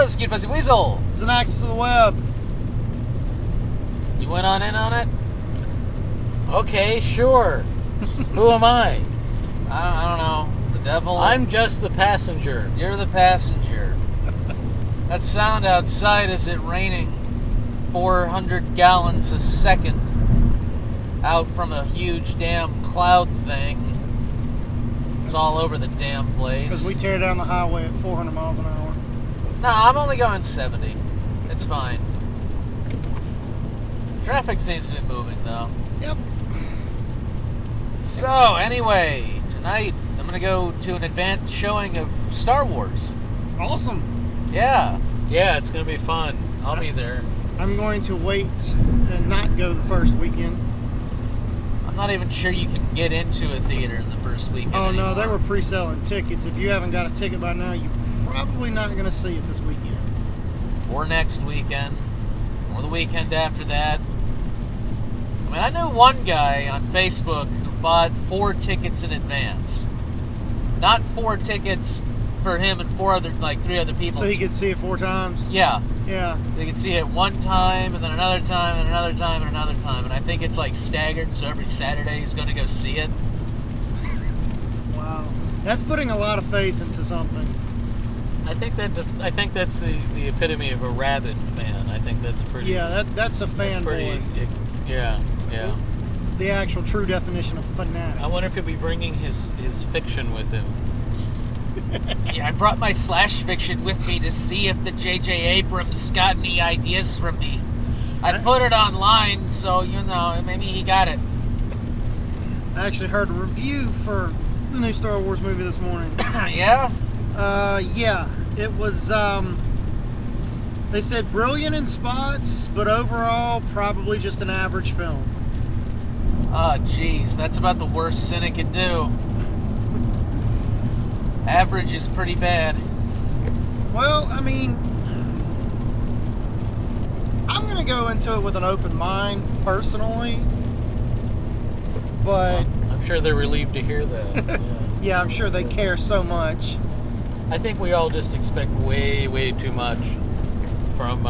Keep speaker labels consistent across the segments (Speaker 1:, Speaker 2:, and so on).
Speaker 1: this is Cute Fuzzy Weasel.
Speaker 2: It's an access to the web.
Speaker 1: You went on in on it? Okay, sure. Who am I? I don't know. The devil?
Speaker 3: I'm just the passenger.
Speaker 1: You're the passenger. That sound outside, is it raining 400 gallons a second out from a huge damn cloud thing? It's all over the damn place.
Speaker 2: Because we tear down the highway at 400 miles an hour.
Speaker 1: No, I'm only going 70. It's fine. Traffic seems to be moving, though.
Speaker 2: Yep.
Speaker 1: So, anyway, tonight I'm going to go to an advanced showing of Star Wars.
Speaker 2: Awesome.
Speaker 1: Yeah.
Speaker 3: Yeah, it's going to be fun. I'll be there.
Speaker 2: I'm going to wait and not go the first weekend.
Speaker 1: I'm not even sure you can get into a theater in the first weekend
Speaker 2: Oh, no,
Speaker 1: anymore.
Speaker 2: they were pre-selling tickets. If you haven't got a ticket by now, you're probably not going to see it this weekend.
Speaker 1: Or next weekend. Or the weekend after that. I mean, I know one guy on Facebook who bought 4 tickets in advance. Not 4 tickets for him and 3 other people.
Speaker 2: So he could see it 4 times?
Speaker 1: Yeah.
Speaker 2: Yeah.
Speaker 1: They could see it one time, and then another time, and another time, and another time. And I think it's like staggered, so every Saturday he's going to go see it.
Speaker 2: Wow. That's putting a lot of faith into something.
Speaker 3: I think that's the epitome of a rabid fan. I think that's pretty.
Speaker 2: Yeah, that's a fanboy.
Speaker 3: Yeah.
Speaker 2: The actual true definition of fanatic.
Speaker 3: I wonder if he'll be bringing his fiction with him.
Speaker 1: Yeah, I brought my slash fiction with me to see if the J.J. Abrams got any ideas from me. I put it online, so, maybe he got it.
Speaker 2: I actually heard a review for the new Star Wars movie this morning.
Speaker 1: Yeah?
Speaker 2: Yeah. It was, they said brilliant in spots, but overall, probably just an average film.
Speaker 1: Oh, jeez, that's about the worst Cynic could do. Average is pretty bad.
Speaker 2: Well, I mean, I'm going to go into it with an open mind, personally. But
Speaker 3: I'm sure they're relieved to hear that.
Speaker 2: yeah, I'm sure they care so much.
Speaker 3: I think we all just expect way, way too much from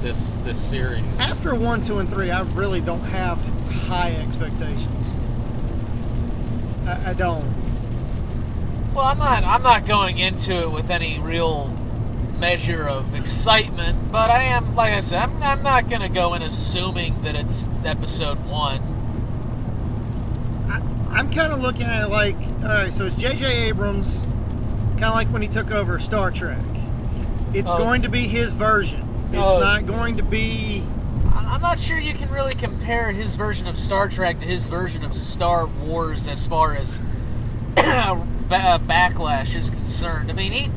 Speaker 3: this series.
Speaker 2: After 1, 2, and 3, I really don't have high expectations. I don't.
Speaker 1: Well, I'm not going into it with any real measure of excitement, but I am, like I said, I'm not going to go in assuming that it's episode 1.
Speaker 2: I'm kind of looking at it like, alright, so it's J.J. Abrams, kind of like when he took over Star Trek. It's going to be his version. It's not going to be...
Speaker 1: I'm not sure you can really compare his version of Star Trek to his version of Star Wars as far as backlash is concerned. I mean,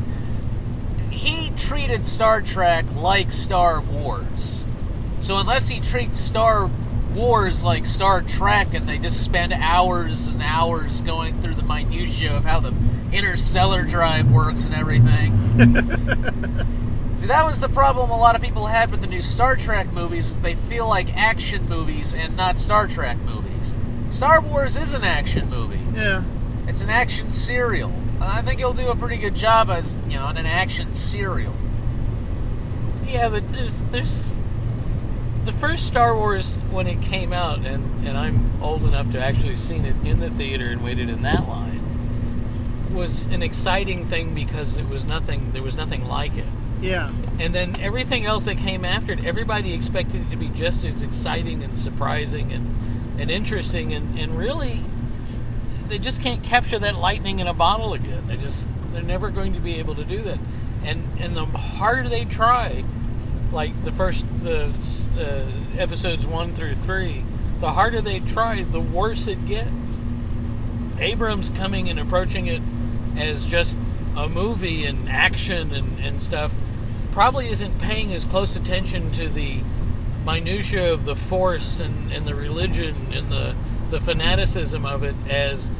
Speaker 1: he treated Star Trek like Star Wars. So unless he treats Star Wars like Star Trek and they just spend hours and hours going through the minutiae of how the interstellar drive works and everything. See, that was the problem a lot of people had with the new Star Trek movies. They feel like action movies and not Star Trek movies. Star Wars is an action movie.
Speaker 2: Yeah.
Speaker 1: It's an action serial. I think he'll do a pretty good job as, on an action serial.
Speaker 3: Yeah, but there's the first Star Wars when it came out, and I'm old enough to actually have seen it in the theater and waited in that line, was an exciting thing because there was nothing like it.
Speaker 2: Yeah.
Speaker 3: And then everything else that came after it, everybody expected it to be just as exciting and surprising and interesting, and really they just can't capture that lightning in a bottle again. They're never going to be able to do that. And the harder they try, like the episodes 1 through 3, the harder they try, the worse it gets. Abrams coming and approaching it as just a movie and action and stuff probably isn't paying as close attention to the minutiae of the Force and the religion and the fanaticism of it as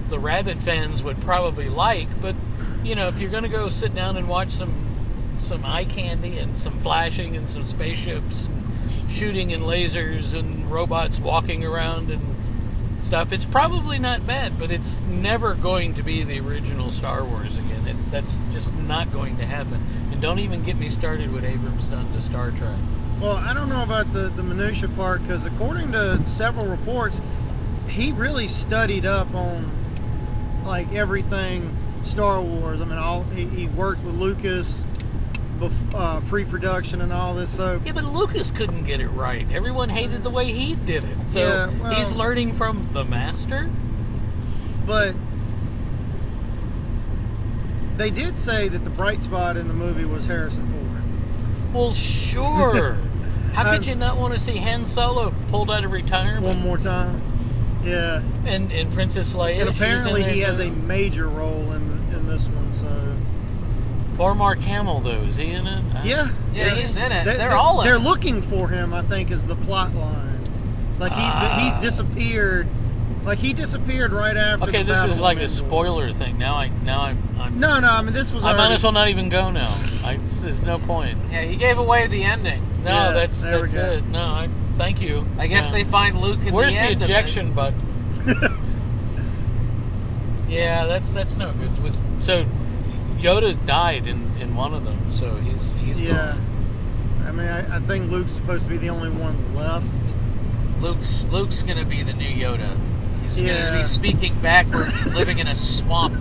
Speaker 3: the rabid fans would probably like. But if you're going to go sit down and watch some eye candy and some flashing and some spaceships and shooting and lasers and robots walking around and stuff. It's probably not bad, but it's never going to be the original Star Wars again. That's just not going to happen. And don't even get me started what Abrams done to Star Trek.
Speaker 2: Well, I don't know about the minutia part, because according to several reports, he really studied up on like everything Star Wars. I mean, he worked with Lucas, pre-production and all this. So
Speaker 3: yeah, but Lucas couldn't get it right. Everyone hated the way he did it. So
Speaker 2: yeah, well,
Speaker 3: he's learning from the master.
Speaker 2: But they did say that the bright spot in the movie was Harrison Ford.
Speaker 3: Well, sure. How could you not want to see Han Solo pulled out of retirement
Speaker 2: one more time? Yeah.
Speaker 3: And Princess Leia.
Speaker 2: And apparently he has
Speaker 3: too.
Speaker 2: a major role in this one. So
Speaker 3: poor Mark Hamill, though, is he in it?
Speaker 2: Yeah,
Speaker 1: he's in it. They're all in it.
Speaker 2: They're looking for him, I think, is the plot line. It's like he's disappeared. Like he disappeared right after.
Speaker 3: Okay,
Speaker 2: the
Speaker 3: this
Speaker 2: Battle
Speaker 3: is like
Speaker 2: of
Speaker 3: a
Speaker 2: Endor.
Speaker 3: spoiler thing. Now I'm.
Speaker 2: No. I mean, this was.
Speaker 3: I might
Speaker 2: already,
Speaker 3: as well not even go now. There's no point.
Speaker 1: Yeah, he gave away the ending.
Speaker 3: No,
Speaker 2: Yeah,
Speaker 3: that's
Speaker 2: there we go.
Speaker 3: it. No, thank you.
Speaker 1: I guess they find Luke in
Speaker 3: Where's
Speaker 1: the
Speaker 3: the
Speaker 1: end.
Speaker 3: ejection button? Yeah, that's no good. So Yoda died in one of them, so he's
Speaker 2: Yeah.
Speaker 3: gone.
Speaker 2: I mean, I think Luke's supposed to be the only one left.
Speaker 1: Luke's gonna be the new Yoda. He's gonna
Speaker 2: Yeah.
Speaker 1: be speaking backwards and living in a swamp.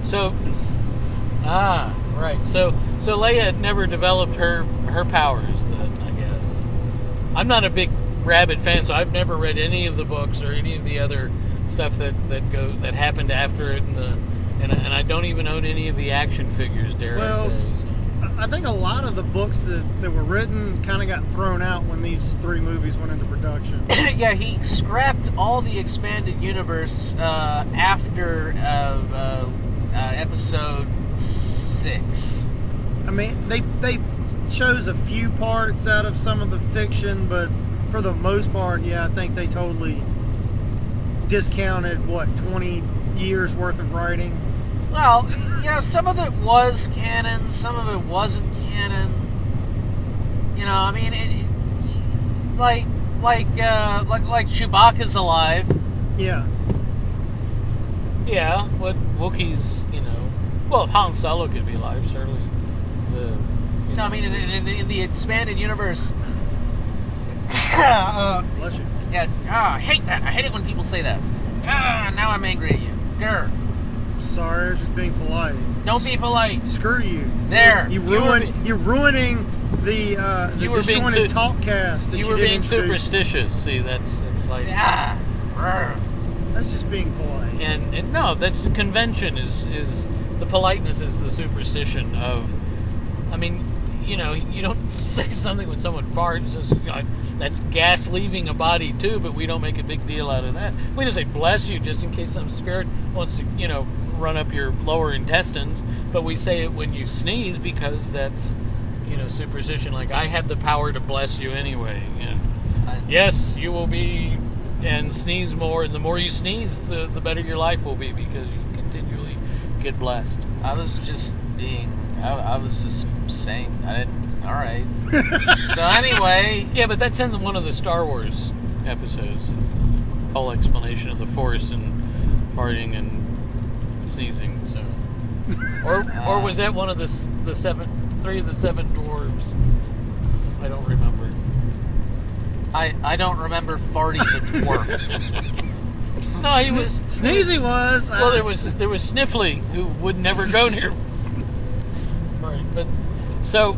Speaker 3: So, right. So Leia never developed her powers, then, I guess. I'm not a big Rabbit fan, so I've never read any of the books or any of the other stuff that happened after it, and I don't even own any of the action figures. Dare I say? So.
Speaker 2: I think a lot of the books that were written kind of got thrown out when these 3 movies went into production.
Speaker 1: Yeah, he scrapped all the expanded universe after episode 6.
Speaker 2: I mean, they chose a few parts out of some of the fiction, but for the most part, yeah, I think they totally discounted 20 years worth of writing.
Speaker 1: Well, some of it was canon, some of it wasn't canon. I mean, like Chewbacca's alive.
Speaker 2: Yeah.
Speaker 3: Yeah, what Wookiees, well, Han Solo could be alive, certainly.
Speaker 1: No, I mean, in the expanded universe.
Speaker 2: Bless you.
Speaker 1: Yeah, I hate that. I hate it when people say that. Now I'm angry at you. Grr.
Speaker 2: Sorry, I was just being polite.
Speaker 1: Don't be polite.
Speaker 2: Screw you.
Speaker 1: There.
Speaker 2: You're ruining the Disjointed Talkcast that
Speaker 3: you were
Speaker 2: didn't
Speaker 3: being
Speaker 2: introduce.
Speaker 3: superstitious. See, it's like
Speaker 2: That's just being polite.
Speaker 3: and no, that's the convention is the politeness is the superstition of. I mean, you don't say something when someone farts. That's gas leaving a body too, but we don't make a big deal out of that. We just say bless you just in case some spirit wants to, run up your lower intestines. But we say it when you sneeze because that's, superstition. Like I have the power to bless you anyway. Yes, you will be, and sneeze more. And the more you sneeze, the better your life will be because you continually get blessed.
Speaker 1: I was just saying. I didn't. All right. So anyway.
Speaker 3: Yeah, but that's in one of the Star Wars episodes. It's the whole explanation of the Force and farting and sneezing. So, or was that one of the 3 of the 7 dwarves? I don't remember.
Speaker 1: I don't remember farting the dwarf.
Speaker 3: No, he was
Speaker 2: Sneezy was.
Speaker 3: Well, there was Sniffly who would never go near. Right, but so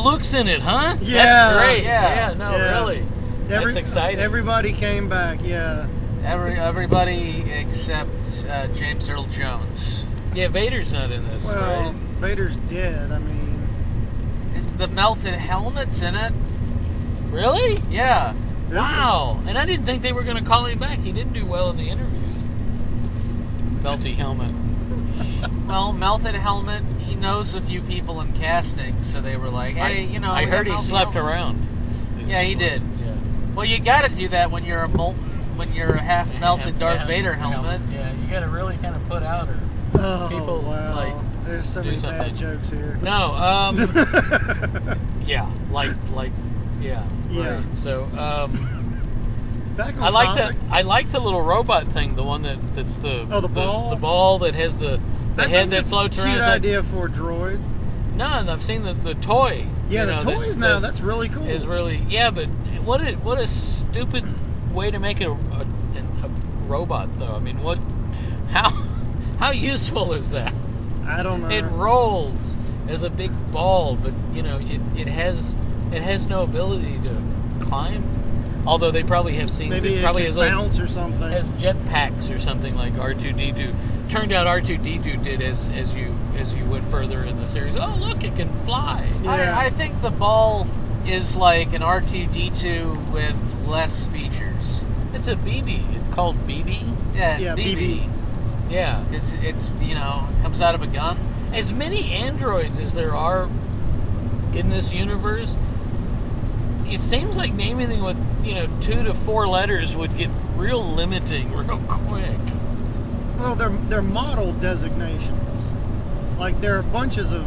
Speaker 3: Luke's in it, huh?
Speaker 2: Yeah.
Speaker 3: That's great.
Speaker 1: Yeah.
Speaker 3: Really. That's exciting.
Speaker 2: Everybody came back. Yeah.
Speaker 1: Everybody except James Earl Jones.
Speaker 3: Yeah, Vader's not in this.
Speaker 2: Well,
Speaker 3: right?
Speaker 2: Vader's dead. I mean,
Speaker 1: The melted helmet's in it.
Speaker 3: Really?
Speaker 1: Yeah.
Speaker 3: Wow. And I didn't think they were going to call him back. He didn't do well in the interviews. Melty helmet.
Speaker 1: Well, melted helmet. He knows a few people in casting, so they were like, "Hey,
Speaker 3: I heard he slept around.
Speaker 1: Yeah, he did.
Speaker 3: Yeah.
Speaker 1: Well, you got to do that when you're a half melted Darth Vader helmet.
Speaker 3: Yeah, you got to really kind of put out or people
Speaker 2: wow.
Speaker 3: like
Speaker 2: There's so
Speaker 3: do
Speaker 2: many
Speaker 3: something.
Speaker 2: bad jokes here.
Speaker 3: No, yeah, like yeah.
Speaker 2: Yeah.
Speaker 3: Right. So,
Speaker 2: Back on
Speaker 3: I like
Speaker 2: topic.
Speaker 3: I like the little robot thing, the one that's the
Speaker 2: ball?
Speaker 3: the ball that has the head that floats around.
Speaker 2: Cute idea for a droid.
Speaker 3: No, and I've seen the toy.
Speaker 2: Yeah, the toys now. That's really cool.
Speaker 3: Is really but what a stupid way to make it a robot though. I mean, how useful is that?
Speaker 2: I don't know.
Speaker 3: It rolls as a big ball, but it has no ability to climb. Although they probably have scenes.
Speaker 2: Maybe
Speaker 3: it probably
Speaker 2: can
Speaker 3: has
Speaker 2: bounce or something.
Speaker 3: Has jetpacks or something like R2D2. Turned out R2D2 did as you went further in the series. Oh look, it can fly.
Speaker 2: Yeah.
Speaker 1: I think the ball is like an R2D2 with less features.
Speaker 3: It's a BB. It's called BB.
Speaker 1: Yeah, it's
Speaker 2: Yeah,
Speaker 1: BB.
Speaker 2: BB.
Speaker 3: Yeah.
Speaker 1: It's comes out of a gun.
Speaker 3: As many androids as there are in this universe, it seems like naming them with 2 to 4 letters would get real limiting real quick.
Speaker 2: Well, they're model designations. Like there are bunches of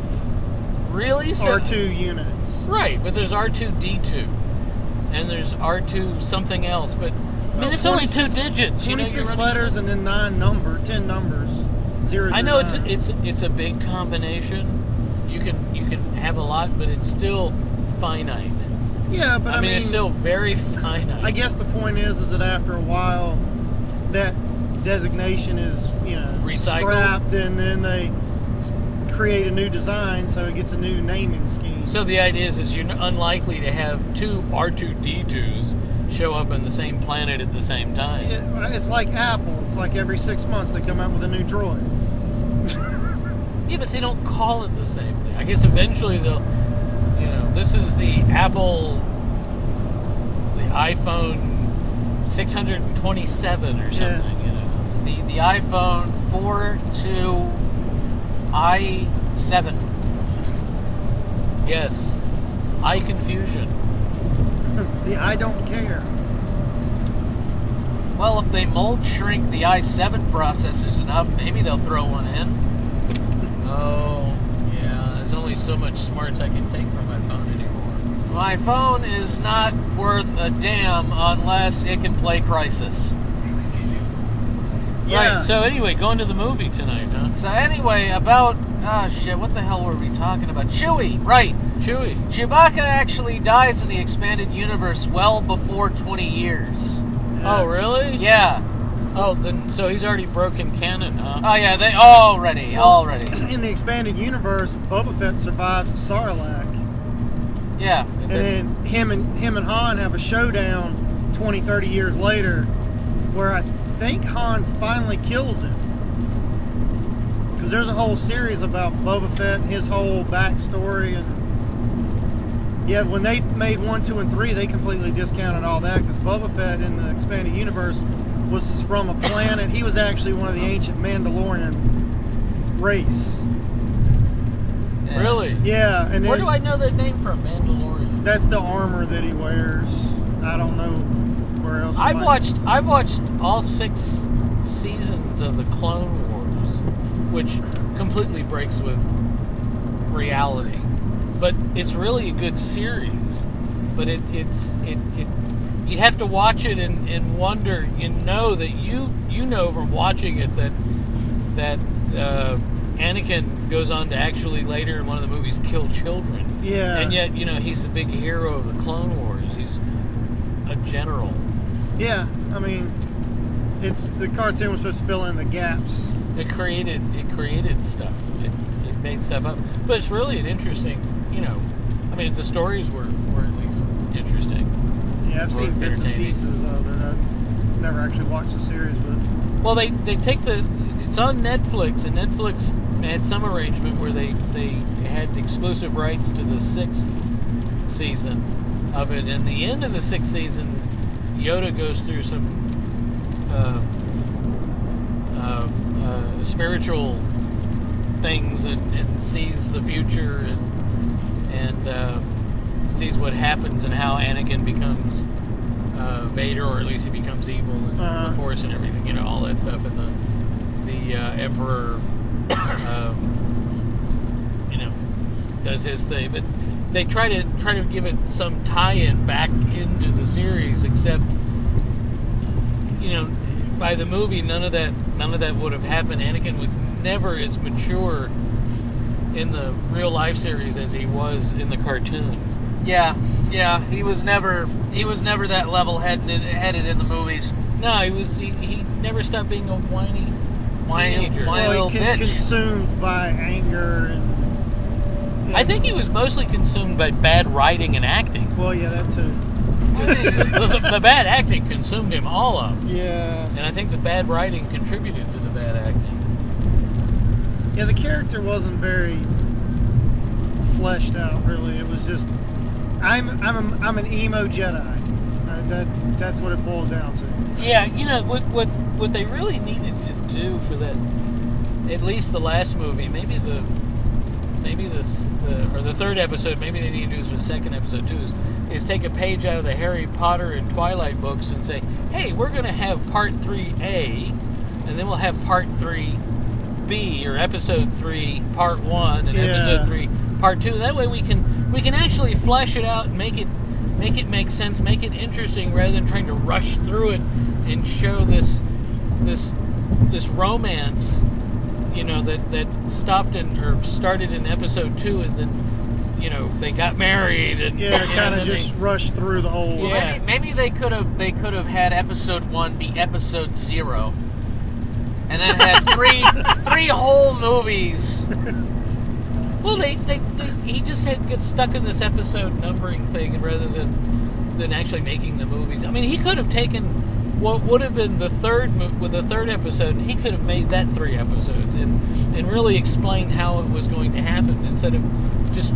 Speaker 3: Really? So,
Speaker 2: R2 units.
Speaker 3: right, but there's R2D2 and there's R2 something else, but I mean, it's only 2 digits.
Speaker 2: 26 letters and then 10 numbers. 0
Speaker 3: I know
Speaker 2: through 9.
Speaker 3: it's a big combination. You can have a lot, but it's still finite.
Speaker 2: Yeah, but
Speaker 3: I mean, it's still very finite.
Speaker 2: I guess the point is that after a while, that designation is
Speaker 3: Recycled.
Speaker 2: scrapped, and then they create a new design, so it gets a new naming scheme.
Speaker 3: So the idea is you're unlikely to have 2 R2D2s show up on the same planet at the same time.
Speaker 2: It's like Apple. It's like every 6 months they come out with a new droid.
Speaker 3: Yeah, but they don't call it the same thing. I guess eventually they'll, this is the Apple, the iPhone 627 or something,
Speaker 1: The iPhone 4 to i7.
Speaker 3: Yes. Eye confusion.
Speaker 2: The I don't care.
Speaker 1: Well, if they mold shrink the i7 processors enough, maybe they'll throw one in.
Speaker 3: Oh, yeah. There's only so much smarts I can take from my phone anymore.
Speaker 1: My phone is not worth a damn unless it can play Crisis.
Speaker 2: Yeah.
Speaker 3: Right, so anyway, going to the movie tonight, huh?
Speaker 1: So anyway, about... what the hell were we talking about? Chewie, right.
Speaker 3: Chewie.
Speaker 1: Chewbacca actually dies in the expanded universe well before 20 years.
Speaker 3: Oh, really?
Speaker 1: Yeah.
Speaker 3: Oh, then so he's already broken canon, huh?
Speaker 1: Oh, yeah, they already.
Speaker 2: In the expanded universe, Boba Fett survives the Sarlacc.
Speaker 1: Yeah.
Speaker 2: And then him and Han have a showdown 20, 30 years later where I think Han finally kills him. Because there's a whole series about Boba Fett and his whole backstory. And yeah, when they made 1, 2, and 3, they completely discounted all that because Boba Fett in the expanded universe was from a planet. He was actually one of the ancient Mandalorian race.
Speaker 1: Yeah.
Speaker 3: Really?
Speaker 2: Yeah. And
Speaker 3: Where
Speaker 2: then,
Speaker 3: do I know that name from? Mandalorian.
Speaker 2: that's the armor that he wears. I don't know where else.
Speaker 3: I've watched all 6 seasons of the Clone Wars, which completely breaks with reality. But it's really a good series. But it's you'd have to watch it and wonder and know that you know from watching it that Anakin goes on to actually later in one of the movies kill children.
Speaker 2: Yeah.
Speaker 3: And yet, he's the big hero of the Clone Wars. He's a general.
Speaker 2: Yeah, I mean, it's the cartoon was supposed to fill in the gaps.
Speaker 3: It created stuff. It made stuff up. But it's really an interesting, I mean, the stories were at least interesting.
Speaker 2: Yeah, I've seen bits and
Speaker 3: Entertaining.
Speaker 2: pieces of it. I've never actually watched the series, but
Speaker 3: Well, they take it's on Netflix, and Netflix had some arrangement where they had exclusive rights to the 6th season of it. And the end of the 6th season, Yoda goes through some spiritual things and sees the future and sees what happens and how Anakin becomes Vader, or at least he becomes evil, and the Force and everything, all that stuff, and the Emperor, does his thing. But they try to give it some tie-in back into the series, except by the movie, none of that would have happened. Anakin was never as mature in the real life series as he was in the cartoon.
Speaker 1: Yeah, he was never that level-headed in the movies.
Speaker 3: No, he never stopped being a whiny teenager.
Speaker 2: Well,
Speaker 1: bitch.
Speaker 2: Consumed by anger and.
Speaker 3: I think he was mostly consumed by bad writing and acting.
Speaker 2: Well, yeah, that too.
Speaker 3: The bad acting consumed him all up.
Speaker 2: Yeah.
Speaker 3: And I think the bad writing contributed to the bad acting.
Speaker 2: Yeah, the character wasn't very fleshed out, really. It was just, I'm an emo Jedi. That's what it boils down to.
Speaker 3: Yeah, what they really needed to do for that, at least the last movie, maybe the third episode, maybe they need to do this for the second episode too, is take a page out of the Harry Potter and Twilight books and say, hey, we're going to have part 3A, and then we'll have part 3B, or episode 3 part 1 and episode 3 part 2. That way we can actually flesh it out and make it make sense, make it interesting, rather than trying to rush through it and show this romance, that started in episode 2, and then they got married, and
Speaker 2: kind of just rushed through the whole.
Speaker 3: Yeah.
Speaker 1: Maybe they could have he episode 1 be episode 0, and then had three whole movies.
Speaker 3: Well, he just get stuck in this episode numbering thing rather than actually making the movies. I mean, he could have taken what would have been the third episode, and he could have made that 3 episodes and really explained how it was going to happen, instead of just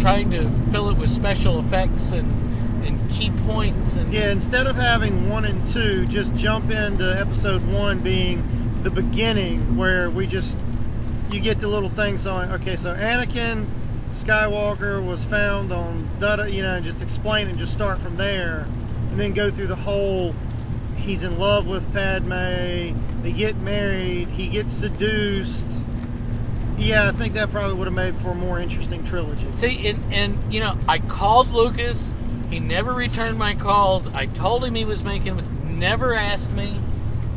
Speaker 3: trying to fill it with special effects and key points. And
Speaker 2: instead of having 1 and 2, just jump into episode 1 being the beginning, where you get the little things on. Okay, so Anakin Skywalker was found on just explain it and just start from there, and then go through the whole. He's in love with Padme. They get married. He gets seduced. Yeah, I think that probably would have made for a more interesting trilogy.
Speaker 3: See, and I called Lucas. He never returned my calls. I told him he was making. Never asked me.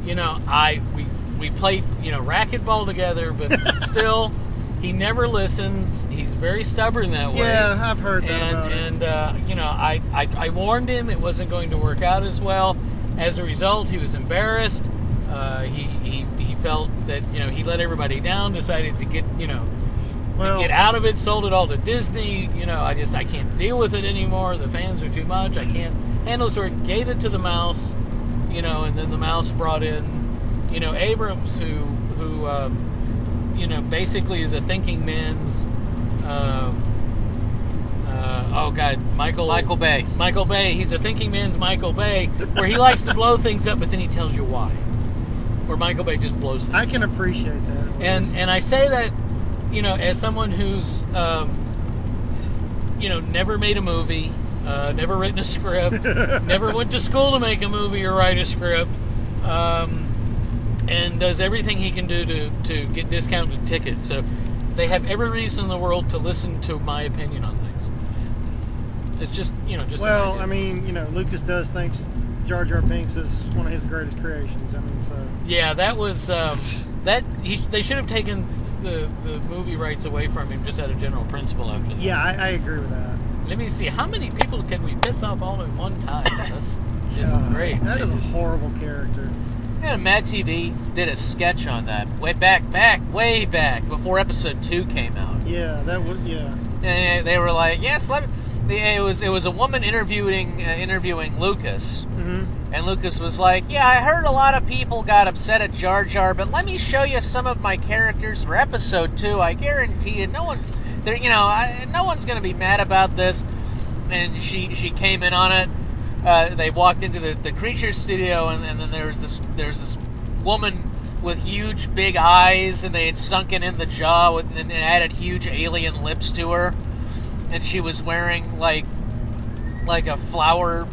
Speaker 3: We played racquetball together, but still, he never listens. He's very stubborn that way.
Speaker 2: Yeah, I've heard that.
Speaker 3: I warned him it wasn't going to work out as well. As a result, he was embarrassed. He felt that he let everybody down. Decided to get get out of it. Sold it all to Disney. I can't deal with it anymore. The fans are too much. I can't handle the story. Gave it to the mouse. And then the mouse brought in Abrams, who basically is a thinking man's. Michael Bay. Michael Bay. He's a thinking man's Michael Bay, where he likes to blow things up, but then he tells you why. Where Michael Bay just blows things
Speaker 2: I can appreciate that.
Speaker 3: And I say that, as someone who's, never made a movie, never written a script, never went to school to make a movie or write a script, and does everything he can do to get discounted tickets. So they have every reason in the world to listen to my opinion on things. It's just,
Speaker 2: Well, I mean, Lucas does think Jar Binks is one of his greatest creations. I mean, so.
Speaker 3: Yeah, that was, they should have taken the movie rights away from him just out of general principle after that.
Speaker 2: Yeah, I agree with that.
Speaker 3: Let me see, how many people can we piss off all at one time? That's just great.
Speaker 2: That is a horrible character.
Speaker 1: Yeah, Mad TV did a sketch on that way back, before episode 2 came out.
Speaker 2: Yeah, that would, yeah.
Speaker 1: And they were like, yes, it was a woman interviewing Lucas, and Lucas was like, yeah, I heard a lot of people got upset at Jar Jar, but let me show you some of my characters for episode 2. I guarantee you, no one's gonna be mad about this. And she came in on it. They walked into the creature studio, and then there's this woman with huge big eyes, and they had sunken in the jaw and added huge alien lips to her, and she was wearing like a flower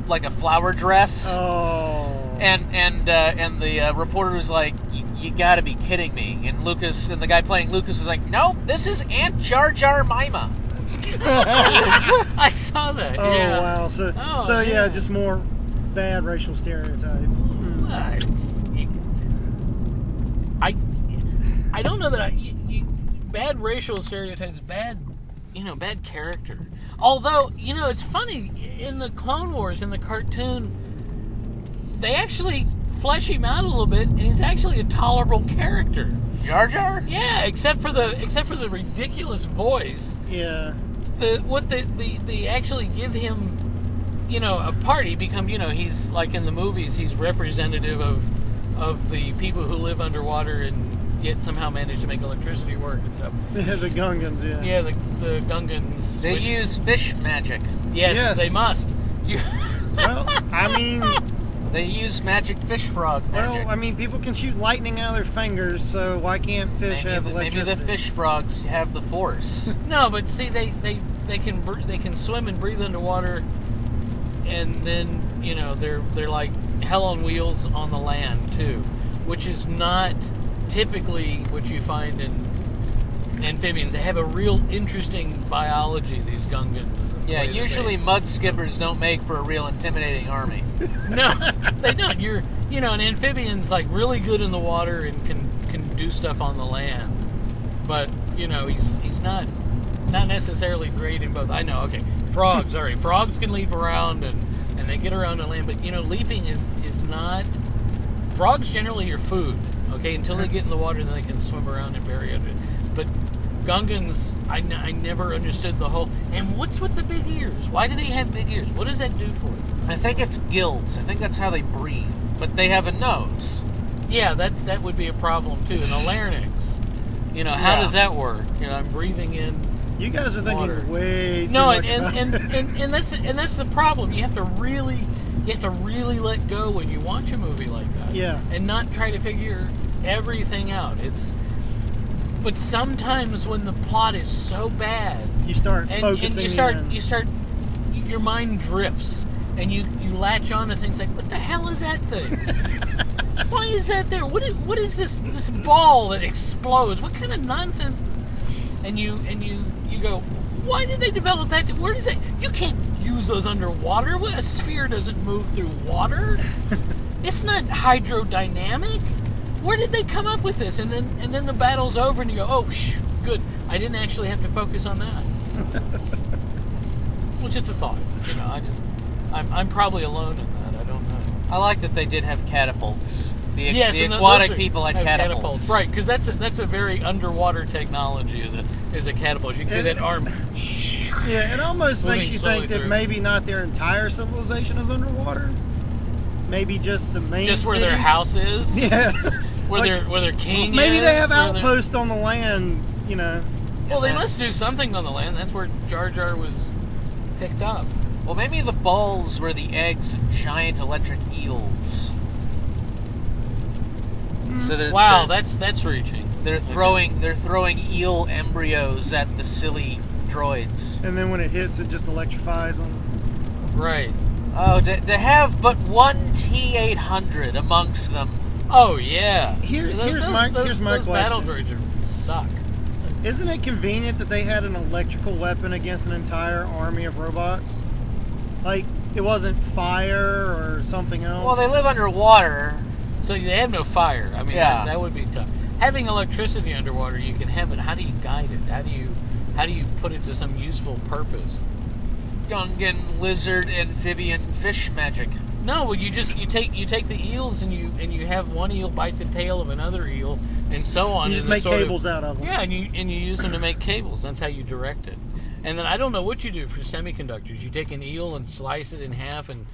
Speaker 1: dress.
Speaker 2: Oh.
Speaker 1: And the reporter was like, you got to be kidding me. And the guy playing Lucas was like, no, this is Aunt Jar Jar Mima.
Speaker 3: I saw that.
Speaker 2: Oh,
Speaker 3: yeah.
Speaker 2: wow. So yeah, just more bad racial stereotype.
Speaker 3: Nice. I don't know that bad racial stereotypes, bad character. Although, it's funny, in the Clone Wars, in the cartoon, they actually flesh him out a little bit, and he's actually a tolerable character.
Speaker 1: Jar Jar?
Speaker 3: Yeah, except for the ridiculous voice.
Speaker 2: Yeah.
Speaker 3: They actually give him, a party. He's like in the movies, he's representative of the people who live underwater and yet somehow manage to make electricity work and stuff.
Speaker 2: Yeah, the Gungans, yeah.
Speaker 3: Yeah, the Gungans.
Speaker 1: They use fish magic.
Speaker 3: Yes, they must.
Speaker 2: Well, I mean...
Speaker 1: They use magic fish frog magic.
Speaker 2: Well, I mean, people can shoot lightning out of their fingers, so why can't fish have electricity?
Speaker 1: Maybe the fish frogs have the force.
Speaker 3: No, but see, they can swim and breathe underwater, and then they're like hell on wheels on the land too, which is not typically what you find in amphibians. They have a real interesting biology, these Gungans.
Speaker 1: Yeah, usually mud skippers don't make for a real intimidating army.
Speaker 3: No, they don't. An amphibian's like really good in the water and can do stuff on the land, but he's not necessarily great in both. I know. Okay, frogs. All right, frogs can leap around and they get around the land, but leaping is not. Frogs generally are food. Okay, until they get in the water, then they can swim around and bury under it. But Gungans, I never understood the whole. And what's with the big ears? Why do they have big ears? What does that do for them?
Speaker 1: I think it's gills. I think that's how they breathe. But they have a nose.
Speaker 3: Yeah, that would be a problem too. And a larynx. How does that work? I'm breathing in.
Speaker 2: You guys are thinking
Speaker 3: water.
Speaker 2: Way too much about
Speaker 3: and that's the problem. You have to really let go when you watch a movie like that.
Speaker 2: Yeah.
Speaker 3: And not try to figure everything out. But sometimes when the plot is so bad,
Speaker 2: you start
Speaker 3: and
Speaker 2: focusing
Speaker 3: you start your mind drifts and you latch on to things like, what the hell is that thing? Why is that there? What is this ball that explodes? What kind of nonsense is? And you go, why did they develop that? Where does it? You can't use those underwater. A sphere doesn't move through water. It's not hydrodynamic. Where did they come up with this? And then the battle's over, and you go, oh, good. I didn't actually have to focus on that. Well, just a thought. I'm probably alone in that. I don't know.
Speaker 1: I like that they did have catapults. The
Speaker 3: and
Speaker 1: aquatic people had catapults.
Speaker 3: Right, because that's a very underwater technology. Is a catapult. You can see that arm.
Speaker 2: Yeah, it almost makes you think that maybe not their entire civilization is underwater. Maybe just the main
Speaker 3: just where
Speaker 2: city.
Speaker 3: Their house is.
Speaker 2: Yeah.
Speaker 3: where their king
Speaker 2: maybe
Speaker 3: is.
Speaker 2: Maybe they have outposts on the land,
Speaker 3: Well, they must do something on the land. That's where Jar Jar was picked up.
Speaker 1: Well, maybe the balls were the eggs of giant electric eels. So
Speaker 3: that's reaching.
Speaker 1: They're throwing eel embryos at the silly droids.
Speaker 2: And then when it hits, it just electrifies them.
Speaker 3: Right.
Speaker 1: Oh, to have but one T-800 amongst them.
Speaker 3: Oh yeah.
Speaker 2: Here's my
Speaker 3: those
Speaker 2: question.
Speaker 3: Battle droids suck.
Speaker 2: Isn't it convenient that they had an electrical weapon against an entire army of robots? Like, it wasn't fire or something else?
Speaker 1: Well, they live underwater.
Speaker 3: So they have no fire. I mean, that would be tough. Having electricity underwater, you can have it. How do you guide it? How do you put it to some useful purpose?
Speaker 1: Gungan, lizard, amphibian, fish magic.
Speaker 3: No, well, you take the eels and you have one eel bite the tail of another eel and so on.
Speaker 2: You just make cables out of them.
Speaker 3: Yeah, and you use them to make cables. That's how you direct it. And then I don't know what you do for semiconductors. You take an eel and slice it in half and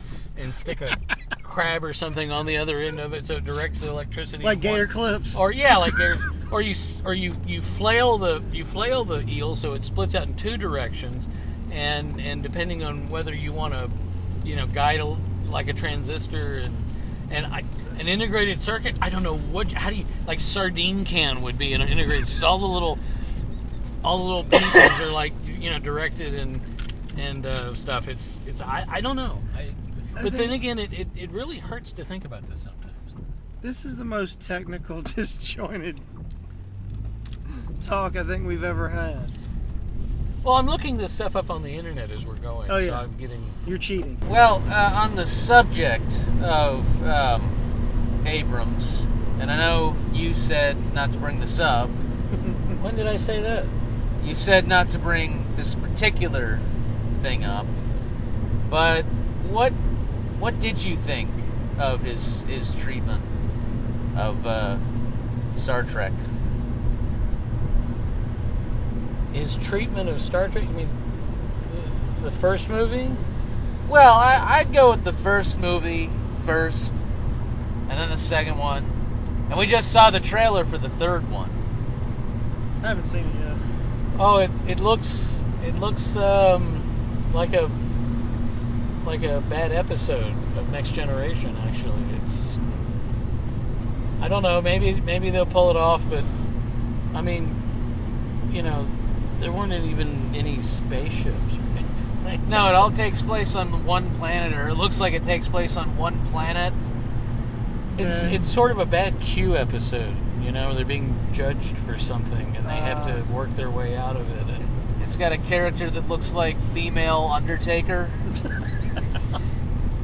Speaker 3: stick a crab or something on the other end of it so it directs the electricity.
Speaker 2: Like gator clips.
Speaker 3: Or like gators. Or you flail the eel so it splits out in two directions, and depending on whether you want to, guide like a transistor and an integrated circuit. I don't know how do you, like sardine can would be an integrated. Just all the little pieces are like directed and stuff. It's I don't know. But then again, it really hurts to think about this sometimes.
Speaker 2: This is the most technical, disjointed talk I think we've ever had.
Speaker 3: Well, I'm looking this stuff up on the internet as we're going.
Speaker 2: Oh, yeah.
Speaker 3: So I'm getting...
Speaker 2: You're cheating.
Speaker 1: Well, on the subject of Abrams, and I know you said not to bring this up.
Speaker 3: When did I say that?
Speaker 1: You said not to bring this particular thing up, but what did you think of his treatment of Star Trek?
Speaker 3: His treatment of Star Trek? You mean the first movie?
Speaker 1: Well, I'd go with the first movie first, and then the second one. And we just saw the trailer for the third one.
Speaker 2: I haven't seen it yet.
Speaker 3: Oh, it looks like a bad episode of Next Generation. Actually, it's, I don't know. Maybe they'll pull it off, but I mean, you know, there weren't even any spaceships or anything.
Speaker 1: No, it all takes place on one planet, or it looks like it takes place on one planet.
Speaker 3: It's sort of a bad Q episode, you know, they're being judged for something and they have to work their way out of it. And
Speaker 1: it's got a character that looks like female Undertaker,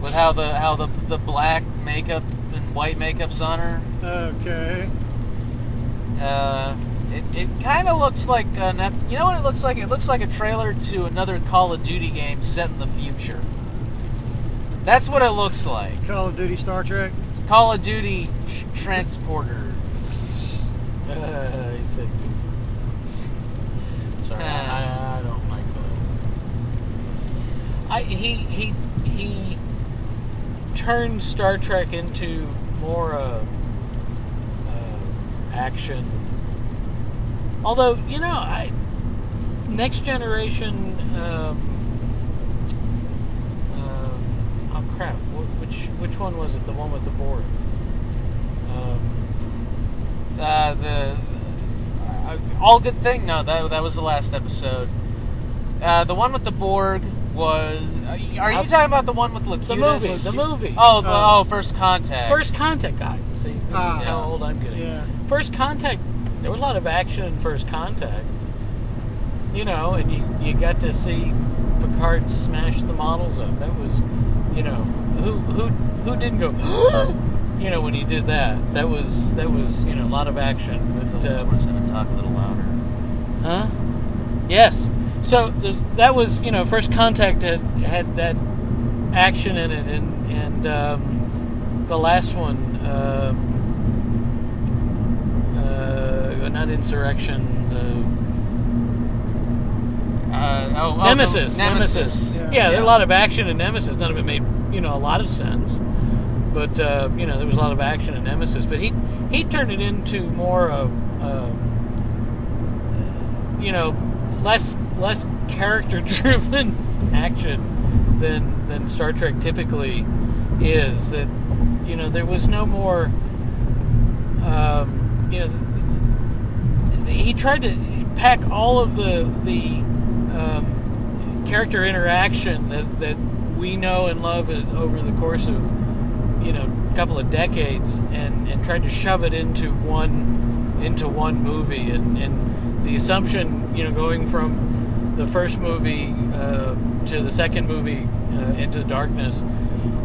Speaker 1: with how the black makeup and white makeup's on her.
Speaker 2: Okay.
Speaker 1: It kind of looks like you know what it looks like? It looks like a trailer to another Call of Duty game set in the future. That's what it looks like.
Speaker 2: Call of Duty Star Trek?
Speaker 1: It's Call of Duty Transporters.
Speaker 3: He said, sorry, I don't like that. He turned Star Trek into more action. Although, you know, Next Generation. Oh crap! Which one was it? The one with the board.
Speaker 1: All Good Thing. No, that was the last episode. The one with the Borg was. Are you talking about the one with Locutus?
Speaker 3: The movie.
Speaker 1: Oh, First Contact.
Speaker 3: First Contact, guy. See, this is how old I'm getting.
Speaker 2: Yeah.
Speaker 3: First Contact. There was a lot of action in First Contact. You know, and you got to see Picard smash the models up. That was, you know, who didn't go, you know, when he did that. That was you know, a lot of action. But
Speaker 1: talk a little louder.
Speaker 3: Huh? Yes. So that was, you know, First Contact had that action in it, and the last one, not Insurrection, Nemesis.
Speaker 1: Nemesis.
Speaker 3: Yeah, there was a lot of action in Nemesis. None of it made, you know, a lot of sense. But you know, there was a lot of action in Nemesis. But he turned it into more of, you know, less character-driven action than Star Trek typically is. That, you know, there was no more. You know, he tried to pack all of the character interaction that we know and love over the course of, you know, a couple of decades, and tried to shove it into one movie, and the assumption, you know, going from the first movie to the second movie, Into Darkness,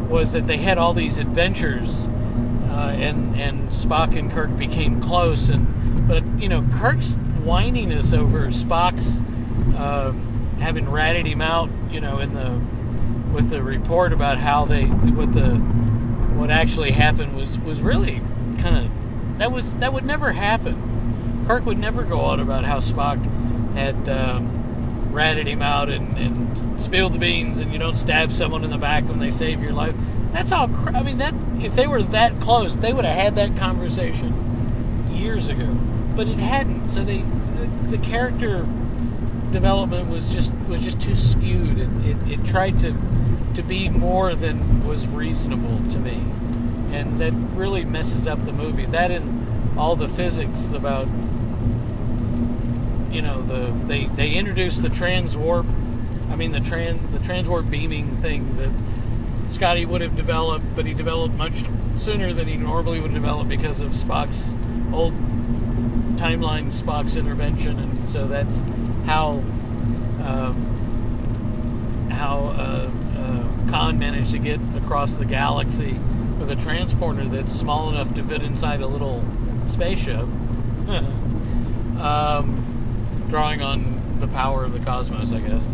Speaker 3: was that they had all these adventures, and Spock and Kirk became close, but you know, Kirk's whininess over Spock's having ratted him out, you know, with the report about how what actually happened was really kind of, that would never happen. Kirk would never go on about how Spock had ratted him out and spilled the beans, and you don't stab someone in the back when they save your life. That's all. I mean, that if they were that close, they would have had that conversation years ago. But it hadn't. So the character development was just too skewed. It tried to be more than was reasonable to me, and that really messes up the movie. That and all the physics about, you know, they introduced the transwarp. I mean, the transwarp beaming thing that Scotty would have developed, but he developed much sooner than he normally would develop because of Spock's old timeline, Spock's intervention, and so that's how Khan managed to get across the galaxy with a transporter that's small enough to fit inside a little spaceship. Drawing on the power of the cosmos, I guess.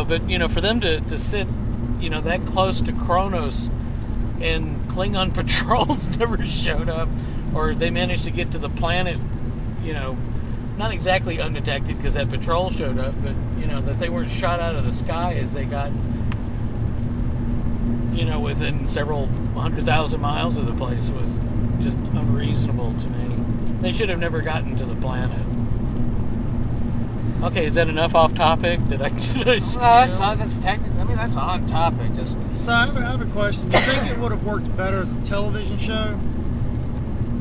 Speaker 3: But, you know, for them to sit, you know, that close to Kronos, and Klingon patrols never showed up, or they managed to get to the planet, you know, not exactly undetected because that patrol showed up, but, you know, that they weren't shot out of the sky as they got, you know, within several 100,000 miles of the place was just unreasonable to me. They should have never gotten to the planet. Okay, is that enough off topic? Did I
Speaker 1: that's technically. I mean, that's on topic. Just
Speaker 2: So I have a question. Do you think it would have worked better as a television show?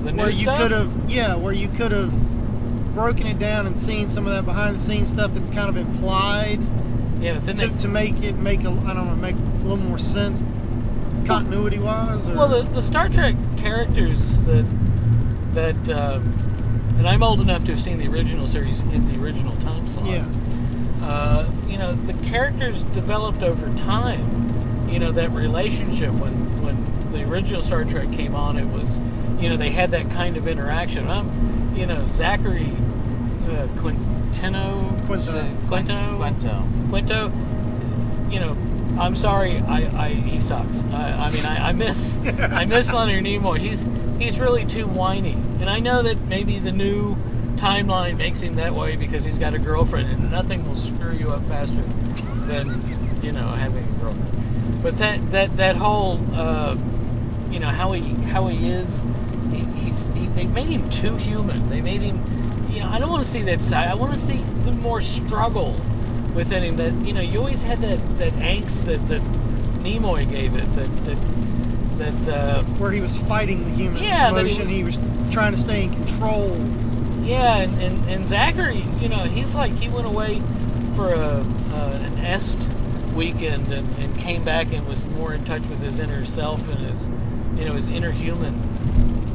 Speaker 3: the new
Speaker 2: Where you
Speaker 3: stuff?
Speaker 2: could have, where you could have broken it down and seen some of that behind the scenes stuff that's kind of implied
Speaker 3: Yeah, but then
Speaker 2: to make it make a little more sense continuity wise.
Speaker 3: well, the Star Trek characters that and I'm old enough to have seen the original series in the original time slot.
Speaker 2: Yeah.
Speaker 3: You know, the characters developed over time. You know, that relationship when the original Star Trek came on, it was, you know, they had that kind of interaction. You know, Zachary Quinto. You know, I'm sorry, he sucks. I miss Leonard Nimoy. He's really too whiny, and I know that maybe the new timeline makes him that way because he's got a girlfriend, and nothing will screw you up faster than, you know, having a girlfriend. But that whole you know, how he is, they made him too human. They made him, you know, I don't want to see that side. I want to see the more struggle within him. That, you know, you always had that angst that Nimoy gave it. That
Speaker 2: where he was fighting the human emotion, he was trying to stay in control.
Speaker 3: Yeah, and Zachary, you know, he's like, he went away for an est weekend and came back and was more in touch with his inner self and his, you know, his inner human,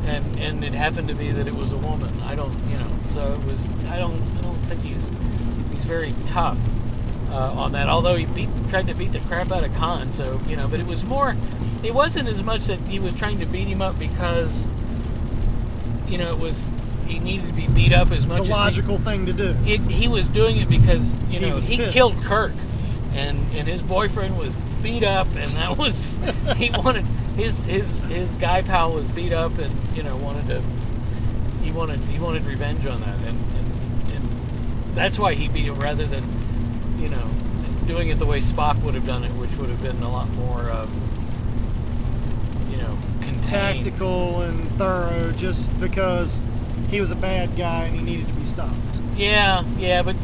Speaker 3: and it happened to be that it was a woman. I don't, you know, so it was. I don't think he's very tough on that. Although he tried to beat the crap out of Khan, so, you know, but it was more. It wasn't as much that he was trying to beat him up because, you know, he needed to be beat up as much as
Speaker 2: the logical thing to do.
Speaker 3: He was doing it because, you know, he
Speaker 2: pissed.
Speaker 3: killed Kirk, and his boyfriend was beat up, and that was he wanted his guy pal was beat up, and, you know, he wanted revenge on that, and that's why he beat him rather than, you know, doing it the way Spock would have done it, which would have been a lot more you know, contained.
Speaker 2: Tactical and thorough, just because he was a bad guy and he needed to be stopped.
Speaker 3: Yeah, but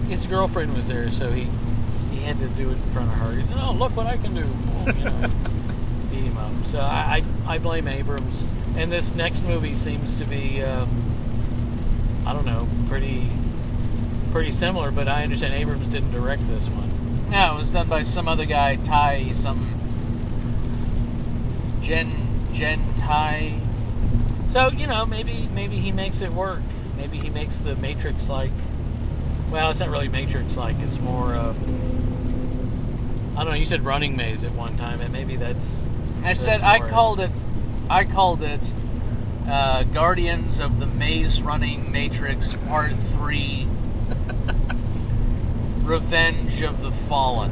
Speaker 3: his girlfriend was there, so he had to do it in front of her. He said, "Oh, look what I can do!" Well, you know, beat him up. So I blame Abrams, and this next movie seems to be I don't know, pretty similar. But I understand Abrams didn't direct this one.
Speaker 1: no, it was done by some other guy, Jen Tai.
Speaker 3: So, you know, maybe he makes it work. Maybe he makes the Matrix-like. Well, it's not really Matrix-like. It's more. I don't know. You said Running Maze at one time, and maybe that's.
Speaker 1: I called it Guardians of the Maze Running Matrix Part 3. Revenge of the Fallen.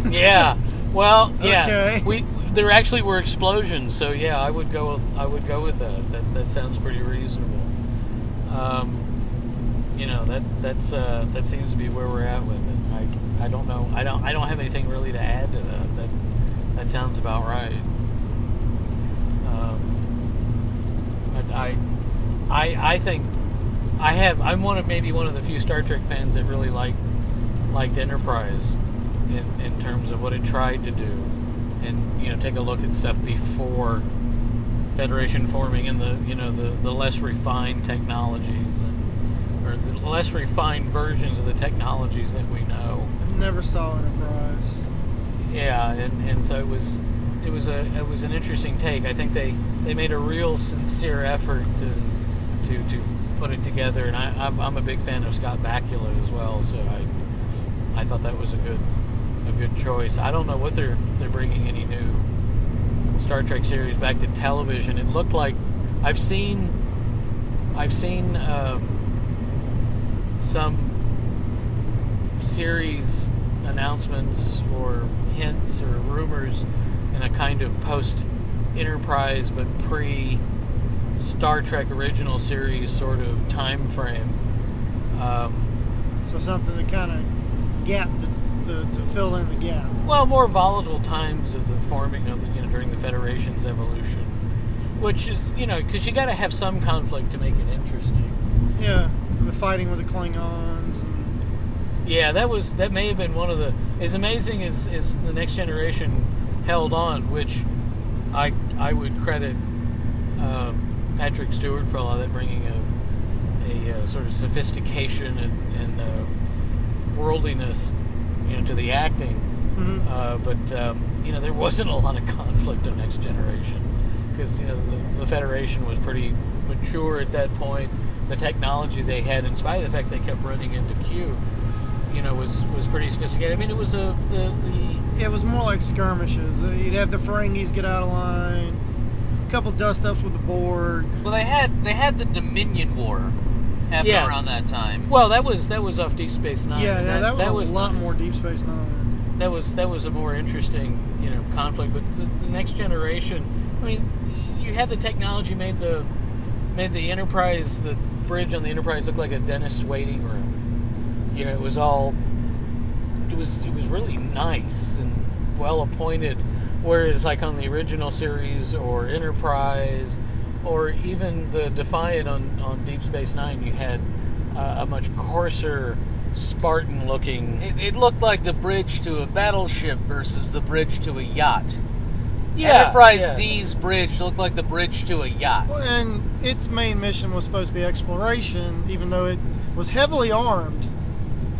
Speaker 3: Yeah. Well, yeah.
Speaker 2: Okay.
Speaker 3: There actually were explosions, so yeah, I would go with that. That sounds pretty reasonable. You know, that seems to be where we're at with it. I don't know. I don't have anything really to add to that. That sounds about right. But I think I'm maybe one of the few Star Trek fans that really liked Enterprise in terms of what it tried to do, and, you know, take a look at stuff before Federation forming and the less refined technologies or the less refined versions of the technologies that we know.
Speaker 2: Never saw Enterprise.
Speaker 3: Yeah, and so it was an interesting take. I think they made a real sincere effort to put it together, and I'm a big fan of Scott Bakula as well, so I thought that was a good choice. I don't know what they're bringing any new Star Trek series back to television, it looked like I've seen some series announcements or hints or rumors in a kind of post-Enterprise but pre-Star Trek original series sort of time frame.
Speaker 2: So something to kind of gap to fill in the gap.
Speaker 3: Well, more volatile times of the forming of during the Federation's evolution, which is because you got to have some conflict to make it interesting.
Speaker 2: Yeah, the fighting with the Klingons.
Speaker 3: Yeah, that may have been one of the. As amazing as the Next Generation held on, which I would credit Patrick Stewart for a lot of that, bringing a sort of sophistication and worldliness to the acting.
Speaker 2: Mm-hmm.
Speaker 3: But there wasn't a lot of conflict on Next Generation because the Federation was pretty mature at that point. The technology they had, in spite of the fact they kept running into Q, was pretty sophisticated. I mean, it was
Speaker 2: it was more like skirmishes. You'd have the Ferengis get out of line, a couple dust-ups with the Borg.
Speaker 1: Well, they had the Dominion War happening around that time.
Speaker 3: Well, that was off Deep Space Nine.
Speaker 2: Yeah, that was a lot more Deep Space Nine.
Speaker 3: That was a more interesting conflict. But the Next Generation, I mean, you had the technology made the Enterprise, the bridge on the Enterprise look like a dentist's waiting room. It was really nice and well appointed. Whereas, like on the original series or Enterprise, or even the Defiant on Deep Space Nine, you had a much coarser, Spartan-looking.
Speaker 1: It looked like the bridge to a battleship versus the bridge to a yacht.
Speaker 3: Yeah,
Speaker 1: Enterprise D's bridge looked like the bridge to a yacht.
Speaker 2: Well, and its main mission was supposed to be exploration, even though it was heavily armed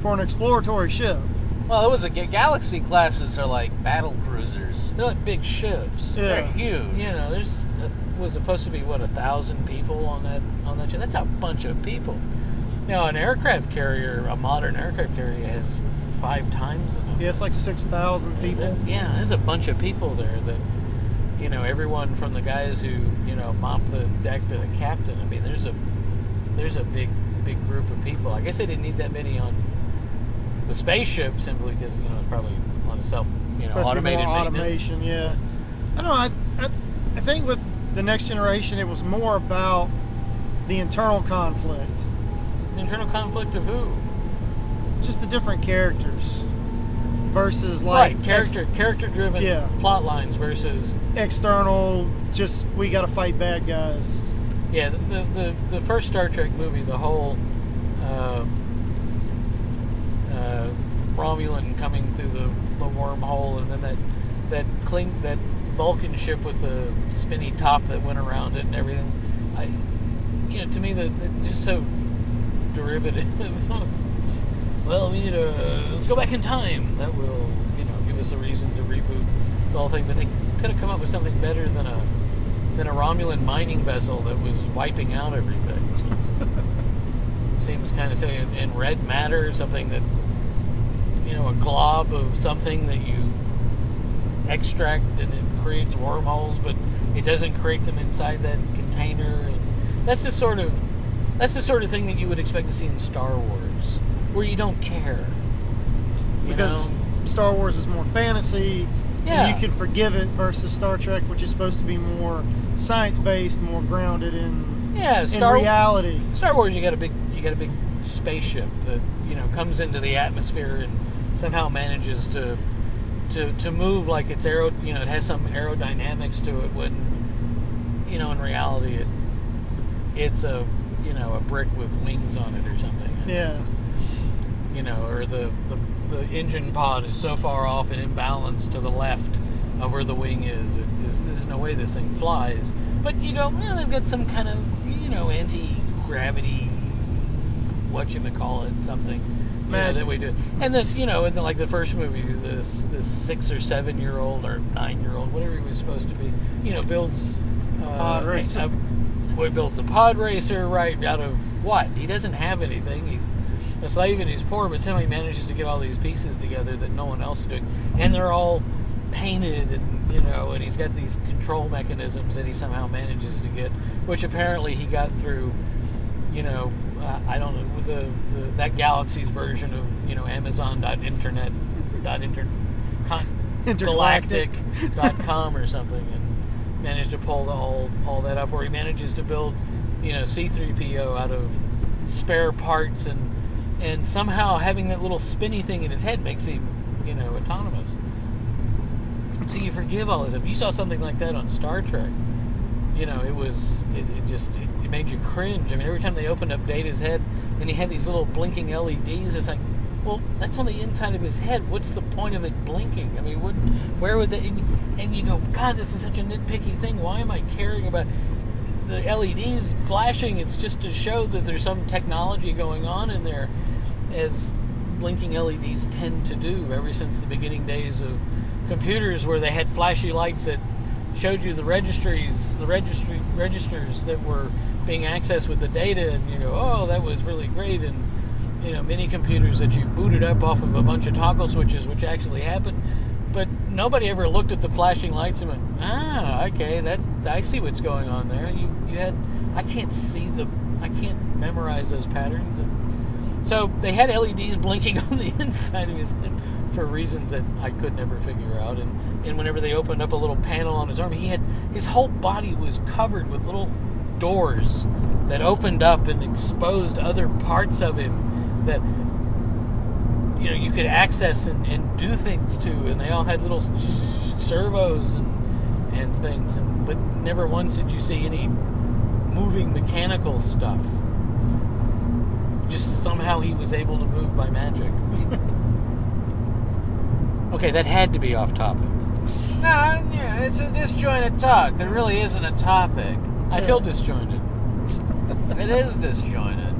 Speaker 2: for an exploratory ship.
Speaker 1: Well, it was Galaxy classes are like battle cruisers.
Speaker 3: They're like big ships.
Speaker 2: Yeah.
Speaker 1: They're huge.
Speaker 3: There's was supposed to be 1,000 people on that ship. That's a bunch of people. An aircraft carrier, a modern aircraft carrier, has 5 times the number.
Speaker 2: Yeah, it's like 6,000 people.
Speaker 3: There's a bunch of people there that, everyone from the guys who, mop the deck to the captain. I mean, there's a big group of people. I guess they didn't need that many on the spaceship simply because, it's probably on self, automated maintenance.
Speaker 2: Automation, yeah. I don't know. I think with the Next Generation, it was more about the internal conflict.
Speaker 3: The internal conflict of who?
Speaker 2: Just the different characters versus like
Speaker 3: character-driven plot lines versus
Speaker 2: external. Just we got to fight bad guys.
Speaker 3: Yeah, the first Star Trek movie, the whole Romulan coming through the wormhole, and then that Vulcan ship with the spinny top that went around it and everything. To me, that just so derivative. Well, we need let's go back in time. That will, give us a reason to reboot the whole thing. But they could have come up with something better than a Romulan mining vessel that was wiping out everything. Seems kind of silly. And red matter, something that, a glob of something that you extract and it creates wormholes, but it doesn't create them inside that container. And that's the sort of thing that you would expect to see in Star Wars, where you don't care.
Speaker 2: Because Star Wars is more fantasy, and you can forgive it, versus Star Trek, which is supposed to be more science-based, more grounded in reality.
Speaker 3: Star Wars, you got a big spaceship that comes into the atmosphere and somehow manages to move like it's it has some aerodynamics to it, when in reality it's a brick with wings on it or something. It's just, or the engine pod is so far off and imbalanced to the left of where the wing is. There's no way this thing flies. But they've got some kind of anti-gravity, whatchamacallit, something that we do. And then in the first movie, this 6 or 7 year old or 9 year old, whatever he was supposed to be, builds
Speaker 2: pod racer.
Speaker 3: Builds a pod racer right out of what? He doesn't have anything. He's a slave and he's poor, but somehow he manages to get all these pieces together that no one else is doing, and they're all painted, and and he's got these control mechanisms that he somehow manages to get, which apparently he got through, I don't know, with that Galaxy's version of Amazon.galactic.com or something, and managed to pull all that up, or he manages to build C-3PO out of spare parts, and somehow having that little spinny thing in his head makes him autonomous. So you forgive all this stuff. You saw something like that on Star Trek. It made you cringe. I mean, every time they opened up Data's head and he had these little blinking LEDs, it's like, well, that's on the inside of his head. What's the point of it blinking? I mean, where would they? And you go, God, this is such a nitpicky thing. Why am I caring about the LEDs flashing? It's just to show that there's some technology going on in there, as blinking LEDs tend to do ever since the beginning days of computers, where they had flashy lights that showed you the registers that were being accessed with the data, and you go, oh, that was really great. And mini computers that you booted up off of a bunch of toggle switches, which actually happened, but nobody ever looked at the flashing lights and went, okay, that I see what's going on there. I can't memorize those patterns. And so they had LEDs blinking on the inside of his head for reasons that I could never figure out. And whenever they opened up a little panel on his arm, his whole body was covered with little doors that opened up and exposed other parts of him that you could access and do things to, and they all had little servos and things, but never once did you see any moving mechanical stuff. Just somehow he was able to move by magic. Okay, that had to be off topic.
Speaker 1: No, yeah, it's a disjointed talk. There really isn't a topic.
Speaker 3: I feel disjointed.
Speaker 1: It is disjointed.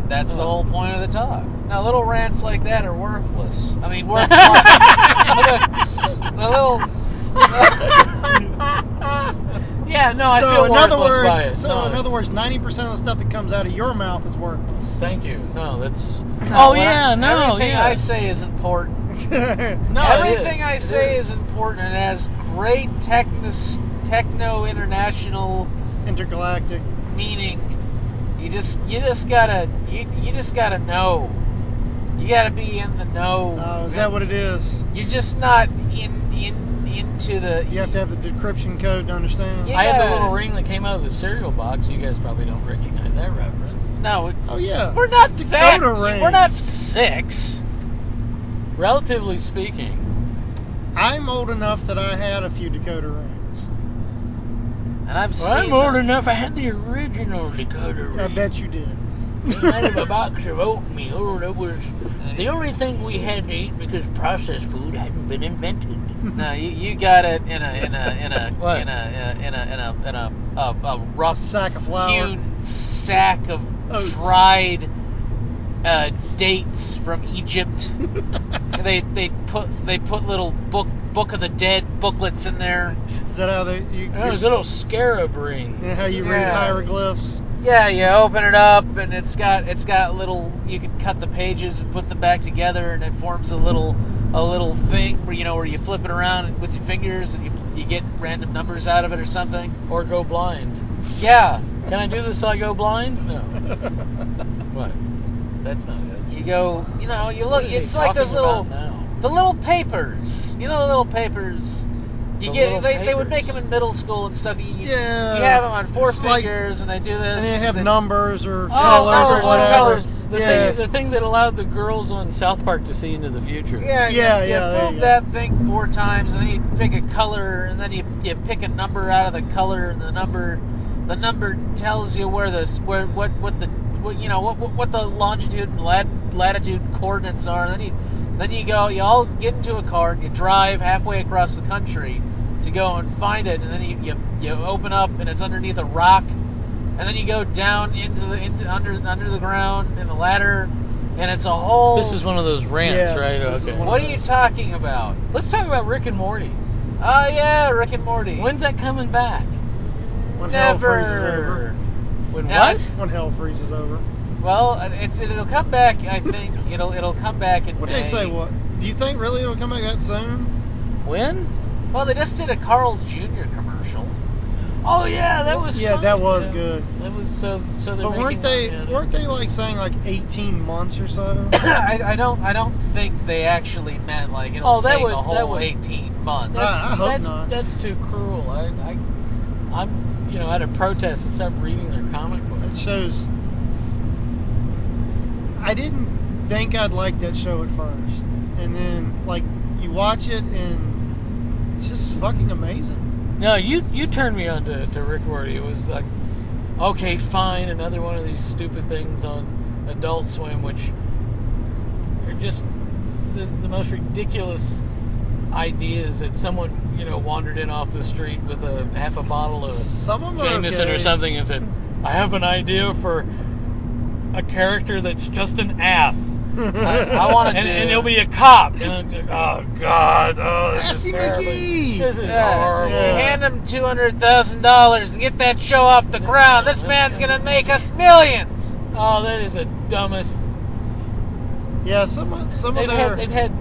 Speaker 1: That's the whole point of the talk. Now, little rants like that are worthless. I mean, worthless. the little...
Speaker 3: Yeah, no, I feel worthless by it.
Speaker 2: So, in other words, 90% of the stuff that comes out of your mouth is worthless.
Speaker 3: Thank you. No, that's...
Speaker 1: Everything I say is important.
Speaker 3: No,
Speaker 1: everything I say is important, and has great techno-international...
Speaker 2: intergalactic
Speaker 1: meaning. You just gotta know. You gotta be in the know.
Speaker 2: Oh, is that what it is?
Speaker 1: You're just not into the...
Speaker 2: You have to have the decryption code to understand.
Speaker 3: I had the little ring that came out of the cereal box. You guys probably don't recognize that reference.
Speaker 1: No.
Speaker 2: Oh, yeah.
Speaker 1: We're not
Speaker 2: Dakota rings.
Speaker 1: We're not 6.
Speaker 3: Relatively speaking.
Speaker 2: I'm old enough that I had a few Dakota rings.
Speaker 1: And I'm
Speaker 3: old enough I had the original Dakota ring.
Speaker 2: I bet you did.
Speaker 3: Out of a box of oatmeal that was the only thing we had to eat because processed food hadn't been invented.
Speaker 1: No, you got it in a rough
Speaker 2: sack of flour,
Speaker 1: hewn sack of
Speaker 2: oats.
Speaker 1: Dried dates from Egypt. they put little Book of the Dead booklets in there.
Speaker 2: Is that how they?
Speaker 3: It was a little scarab ring.
Speaker 2: You know how you read hieroglyphs?
Speaker 1: Yeah, you open it up and it's got little. You can cut the pages and put them back together, and it forms a little thing where you flip it around with your fingers and you get random numbers out of it or something.
Speaker 3: Or go blind.
Speaker 1: Yeah.
Speaker 3: Can I do this till I go blind? No. What? That's not it.
Speaker 1: You go. You look. It's like those little. The little papers. The little papers. They would make them in middle school and stuff. You have them on 4 fingers, and they do this.
Speaker 2: And they have numbers or
Speaker 1: colors
Speaker 2: or whatever.
Speaker 1: Colors.
Speaker 3: The thing that allowed the girls on South Park to see into the future.
Speaker 1: You move that thing 4 times, and then you pick a color, and then you pick a number out of the color, and the number tells you what the longitude and latitude coordinates are. And then you all get into a car and you drive halfway across the country to go and find it, and then you open up and it's underneath a rock, and then you go down under the ground in the ladder, and it's a whole...
Speaker 3: This is one of those rants, right? Okay.
Speaker 1: What are you talking about?
Speaker 3: Let's talk about Rick and Morty.
Speaker 1: Oh yeah, Rick and Morty.
Speaker 3: When's that coming back?
Speaker 2: When
Speaker 1: Never.
Speaker 2: hell freezes over.
Speaker 3: When what?
Speaker 2: When hell freezes over.
Speaker 1: Well, it'll come back. I think it'll come back in
Speaker 2: What
Speaker 1: May.
Speaker 2: did they say? What do you think? Really, it'll come back that soon?
Speaker 3: When?
Speaker 1: Well, they just did a Carl's Jr. commercial.
Speaker 3: Oh yeah, that was
Speaker 2: Yeah,
Speaker 3: fun.
Speaker 2: that was good.
Speaker 3: That was so. They're
Speaker 2: But weren't they like saying like 18 months or so?
Speaker 1: I don't think they actually meant like it'll take a whole 18 months.
Speaker 2: I hope not.
Speaker 3: That's too cruel. I'm at a protest and stopped reading their comic book.
Speaker 2: It shows. I didn't think I'd like that show at first, and then like you watch it and it's just fucking amazing.
Speaker 3: No, you turned me on to Rick and Morty. It was like, okay, fine, another one of these stupid things on Adult Swim, which are just the most ridiculous ideas that someone wandered in off the street with half a bottle of
Speaker 2: Some of them are
Speaker 3: Jameson
Speaker 2: okay.
Speaker 3: or something and said, I have an idea for a character that's just an ass.
Speaker 1: I want to
Speaker 3: And he'll be a cop. And oh God!
Speaker 2: Assy McGee!
Speaker 3: This is horrible.
Speaker 1: Hand him $200,000 and get that show off the ground. This man's gonna make us millions.
Speaker 3: Oh, that is the dumbest.
Speaker 2: Yeah, some of their
Speaker 3: They've had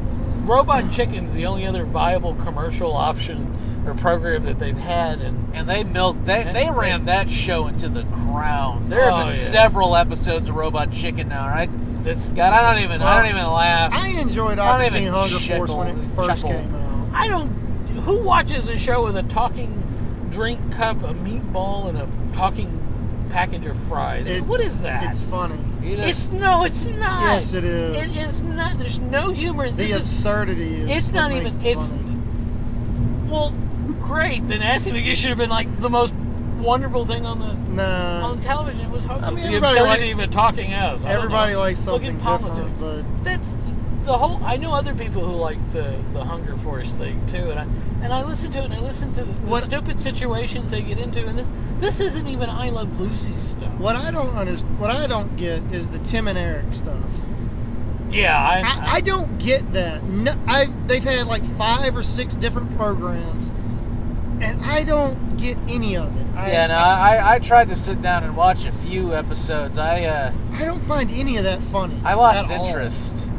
Speaker 3: Robot Chicken's the only other viable commercial option or program that they've had,
Speaker 1: And they milked they ran that show into the ground. There have been
Speaker 3: yeah.
Speaker 1: several episodes of Robot Chicken now, right?
Speaker 3: that's
Speaker 1: God, I don't even laugh.
Speaker 2: I enjoyed
Speaker 1: I don't
Speaker 2: Aqua
Speaker 1: even
Speaker 2: Teen Hunger Force when it first
Speaker 1: chuckle.
Speaker 2: came out.
Speaker 3: I don't. Who watches a show with a talking drink cup, a meatball, and a talking package of fries? What is that?
Speaker 2: It's funny.
Speaker 3: It's not.
Speaker 2: Yes, it is.
Speaker 3: It is not. There's no humor.
Speaker 2: The absurdity is.
Speaker 3: It's not
Speaker 2: what
Speaker 3: even.
Speaker 2: makes it
Speaker 3: It's
Speaker 2: funny.
Speaker 3: well, great. Then Assy McGee should have been like the most wonderful thing on television. It was hopeless.
Speaker 2: I mean,
Speaker 3: The
Speaker 2: everybody
Speaker 3: absurdity of a talking house. I don't
Speaker 2: Everybody
Speaker 3: know.
Speaker 2: likes
Speaker 3: Look
Speaker 2: something
Speaker 3: at politics.
Speaker 2: different, but
Speaker 3: That's the whole. I know other people who like the Hunger Force thing too, and I listen to it and I listen to the stupid situations they get into, and this isn't even I Love Lucy stuff.
Speaker 2: what I don't get is the Tim and Eric stuff.
Speaker 3: Yeah,
Speaker 2: I don't get that. No, they've had like 5 or 6 different programs, and I don't get any of it.
Speaker 1: I tried to sit down and watch a few episodes.
Speaker 2: I don't find any of that funny.
Speaker 1: I lost
Speaker 2: at all.
Speaker 1: interest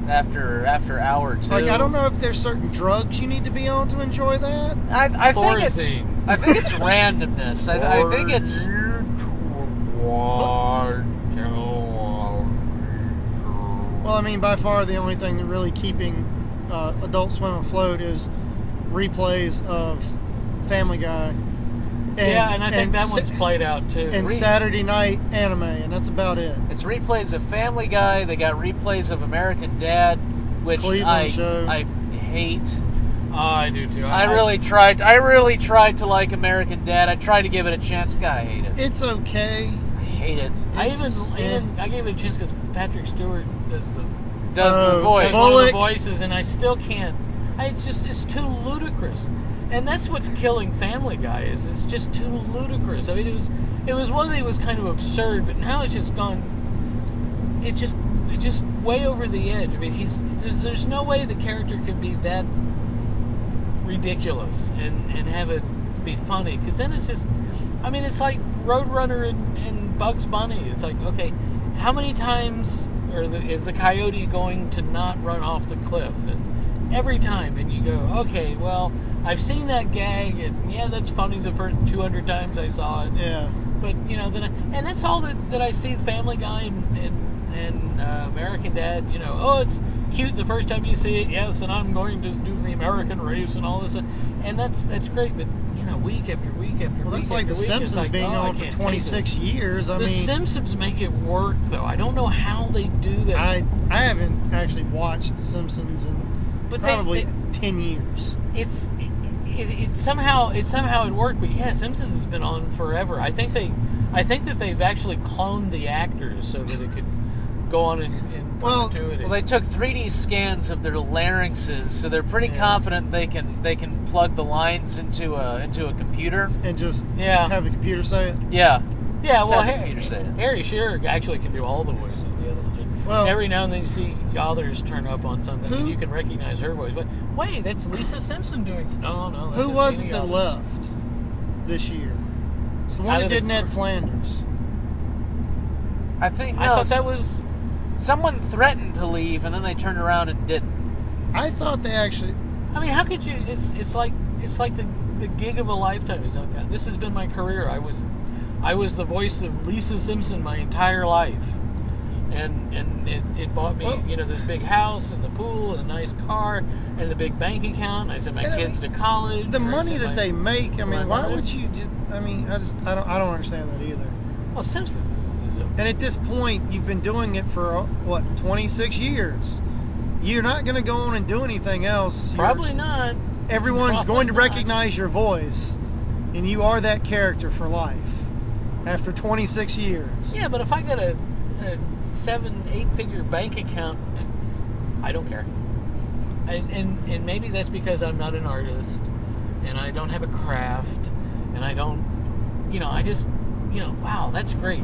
Speaker 1: after hour 2.
Speaker 2: Like, I don't know if there's certain drugs you need to be on to enjoy that.
Speaker 1: I think it's randomness. I think it's
Speaker 2: Well, I mean, by far the only thing that really keeping Adult Swim afloat is replays of Family Guy.
Speaker 3: And I think that one's played out too.
Speaker 2: And Saturday night anime, and that's about it.
Speaker 1: It's replays of Family Guy. They got replays of American Dad, which
Speaker 2: Cleveland Show.
Speaker 1: I hate.
Speaker 3: Oh, I do too.
Speaker 1: I really tried to like American Dad. I tried to give it a chance. God, I hate it.
Speaker 2: It's okay.
Speaker 1: I hate it.
Speaker 3: I gave it a chance because Patrick Stewart does the
Speaker 1: voice.
Speaker 3: does one of the voices, and I still can't. It's too ludicrous. And that's what's killing Family Guy is it's just too ludicrous. I mean, it was one thing that was kind of absurd, but now it's just gone. It's just way over the edge. I mean, there's no way the character can be that ridiculous and have it be funny, because then it's just. I mean, it's like Roadrunner and Bugs Bunny. It's like, okay, how many times is the coyote going to not run off the cliff? And every time, and you go, okay, well. I've seen that gag, and yeah, that's funny the first 200 times I saw it.
Speaker 2: Yeah.
Speaker 3: But, and that's all that I see Family Guy and American Dad, it's cute the first time you see it, yes, and I'm going to do the American race and all this. And that's great, but, week after week after week.
Speaker 2: Well, that's like
Speaker 3: after
Speaker 2: The
Speaker 3: week,
Speaker 2: Simpsons
Speaker 3: like,
Speaker 2: being on for 26 years. I
Speaker 3: mean,
Speaker 2: mean,
Speaker 3: The Simpsons make it work, though. I don't know how they do that.
Speaker 2: I haven't actually watched The Simpsons in probably 10 years.
Speaker 3: It somehow it worked, but yeah, Simpsons has been on forever. I think that they've actually cloned the actors so that it could go on in perpetuity.
Speaker 1: Well, they took 3D scans of their larynxes, so they're pretty confident they can plug the lines into a computer
Speaker 2: and just have the computer say it.
Speaker 1: Yeah.
Speaker 3: Yeah, well,
Speaker 1: Harry
Speaker 3: Shearer actually can do all the voices.
Speaker 2: Well,
Speaker 3: every now and then you see Yothers turn up on something and you can recognize her voice. But wait, that's Lisa Simpson doing it. No.
Speaker 2: Who was it that left this year? It's the one that did Ned Flanders.
Speaker 1: I thought
Speaker 3: that was...
Speaker 1: Someone threatened to leave and then they turned around and didn't.
Speaker 2: I thought they actually...
Speaker 3: I mean, how could you? It's like the gig of a lifetime. It's like, God, this has been my career. I was the voice of Lisa Simpson my entire life, and it bought me this big house and the pool and a nice car and the big bank account. I sent my kids to college.
Speaker 2: The money that they make. I mean, why would you just? I mean, I don't understand that either.
Speaker 3: Well, Simpsons is
Speaker 2: and at this point, you've been doing it for, 26 years. You're not going to go on and do anything else.
Speaker 3: Probably not.
Speaker 2: Everyone's going to recognize your voice, and you are that character for life after 26 years.
Speaker 3: Yeah, but if I got a 7-8 figure bank account, I don't care. And maybe that's because I'm not an artist, and I don't have a craft, and I don't, I just, wow, that's great.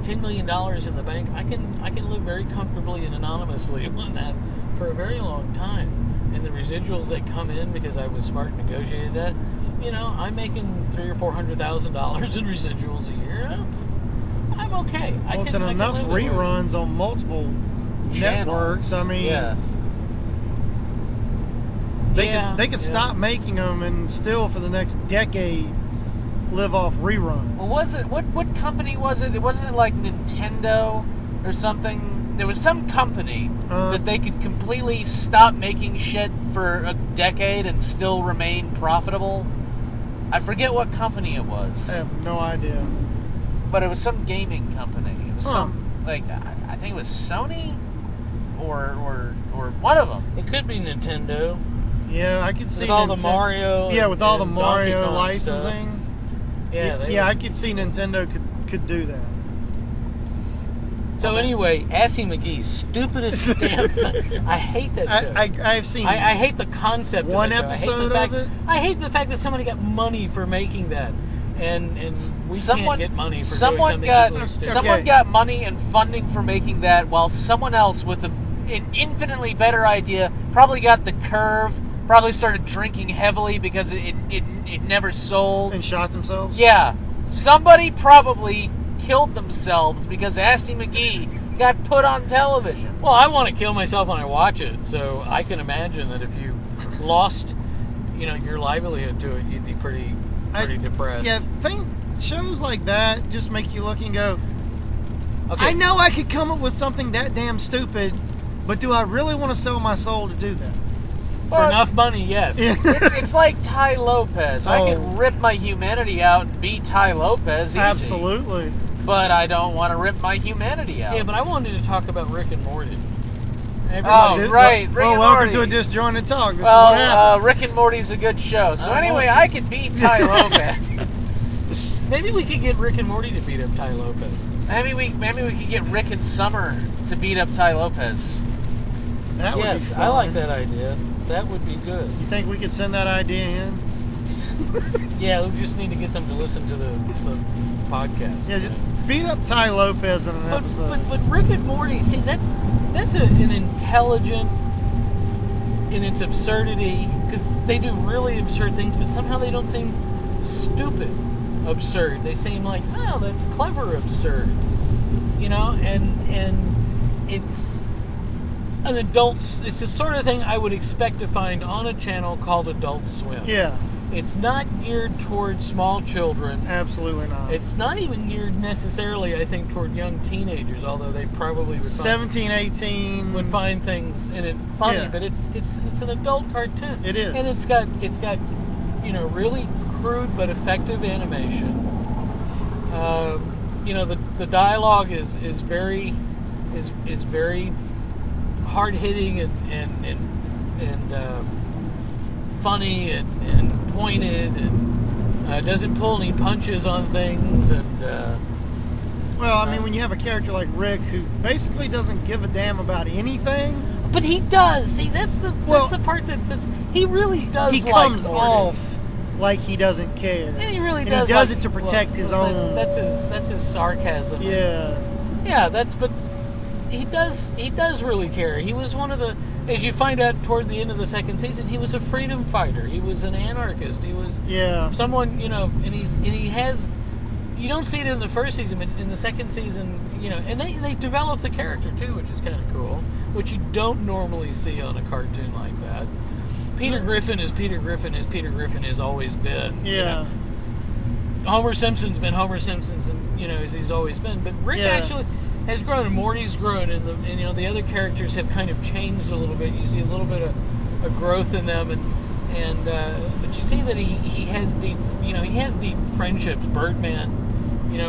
Speaker 3: $10 million in the bank. I can live very comfortably and anonymously on that for a very long time. And the residuals that come in because I was smart and negotiated that, I'm making $300,000 or $400,000 in residuals a year. I'm okay.
Speaker 2: Well, it's enough reruns on multiple networks. I mean, they could stop making them and still for the next decade live off reruns.
Speaker 1: Well, was it what company was it? It wasn't like Nintendo or something. There was some company that they could completely stop making shit for a decade and still remain profitable. I forget what company it was.
Speaker 2: I have no idea.
Speaker 1: But it was some gaming company. It was I think it was Sony or one of them.
Speaker 3: It could be Nintendo.
Speaker 2: Yeah, I could see
Speaker 3: with all the Mario.
Speaker 2: Yeah, with all the
Speaker 3: and
Speaker 2: Mario licensing.
Speaker 3: Stuff. Yeah,
Speaker 2: I could see Nintendo could do that.
Speaker 3: So anyway, Assy McGee, stupidest damn thing. I hate that show.
Speaker 2: I've seen.
Speaker 3: I hate the concept.
Speaker 2: One
Speaker 3: of it,
Speaker 2: episode of it.
Speaker 3: I hate the fact that somebody got money for making that, and we can't get money for doing something.
Speaker 1: Someone got money and funding for making that, while someone else with an infinitely better idea probably got the curve. Probably started drinking heavily because it never sold.
Speaker 2: And shot themselves?
Speaker 1: Yeah. Somebody probably killed themselves because Assy McGee got put on television.
Speaker 3: Well, I want to kill myself when I watch it, so I can imagine that if you lost, your livelihood to it, you'd be pretty depressed.
Speaker 2: Yeah, shows like that just make you look and go,
Speaker 1: okay.
Speaker 2: I know I could come up with something that damn stupid, but do I really want to sell my soul to do that?
Speaker 3: For enough money, yes.
Speaker 1: It's like Ty Lopez. I could rip my humanity out and be Ty Lopez easy.
Speaker 2: Absolutely.
Speaker 1: But I don't want to rip my humanity out.
Speaker 3: Yeah, but I wanted to talk about Rick and Morty.
Speaker 1: Right.
Speaker 2: Well, welcome to a Disjointed Talk. This is what happens.
Speaker 1: Rick and Morty's a good show. So anyway, I could beat Ty Lopez.
Speaker 3: Maybe we could get Rick and Morty to beat up Ty Lopez.
Speaker 1: Maybe we could get Rick and Summer to beat up Ty Lopez.
Speaker 2: That would be fun.
Speaker 3: I like that idea. That would be good.
Speaker 2: You think we could send that idea in?
Speaker 3: Yeah, we just need to get them to listen to the podcast.
Speaker 2: Yeah, just beat up Ty Lopez in an episode.
Speaker 3: But Rick and Morty, see, that's an intelligent in its absurdity, because they do really absurd things, but somehow they don't seem stupid absurd. They seem like, oh, that's clever absurd. And it's an it's the sort of thing I would expect to find on a channel called Adult Swim.
Speaker 2: Yeah.
Speaker 3: It's not geared toward small children.
Speaker 2: Absolutely not.
Speaker 3: It's not even geared necessarily, I think, toward young teenagers, although they probably would
Speaker 2: 17, 18
Speaker 3: would find things in it funny,
Speaker 2: Yeah.
Speaker 3: but it's an adult cartoon.
Speaker 2: It is.
Speaker 3: And it's got really crude but effective animation. The dialogue is very hard hitting and funny and pointed and doesn't pull any punches on things
Speaker 2: Well, I mean, when you have a character like Rick who basically doesn't give a damn about anything,
Speaker 3: but he does. See, that's the part that's he really does.
Speaker 2: He comes off like he doesn't care,
Speaker 3: and he really
Speaker 2: and
Speaker 3: does.
Speaker 2: He does it to protect his own.
Speaker 3: That's his sarcasm.
Speaker 2: Yeah.
Speaker 3: Yeah, but he does really care. He was one of the, as you find out toward the end of the second season, he was a freedom fighter. He was an anarchist. He was someone, and he has. You don't see it in the first season, but in the second season, and they develop the character too, which is kind of cool, which you don't normally see on a cartoon like that. Peter Griffin is Peter Griffin as Peter Griffin has always been.
Speaker 2: Yeah.
Speaker 3: Homer Simpson's been Homer Simpson's, and as he's always been. But Rick actually has grown, and Morty's grown, and the other characters have kind of changed a little bit. You see a little bit of growth in them, but you see that he has deep friendships. Birdman,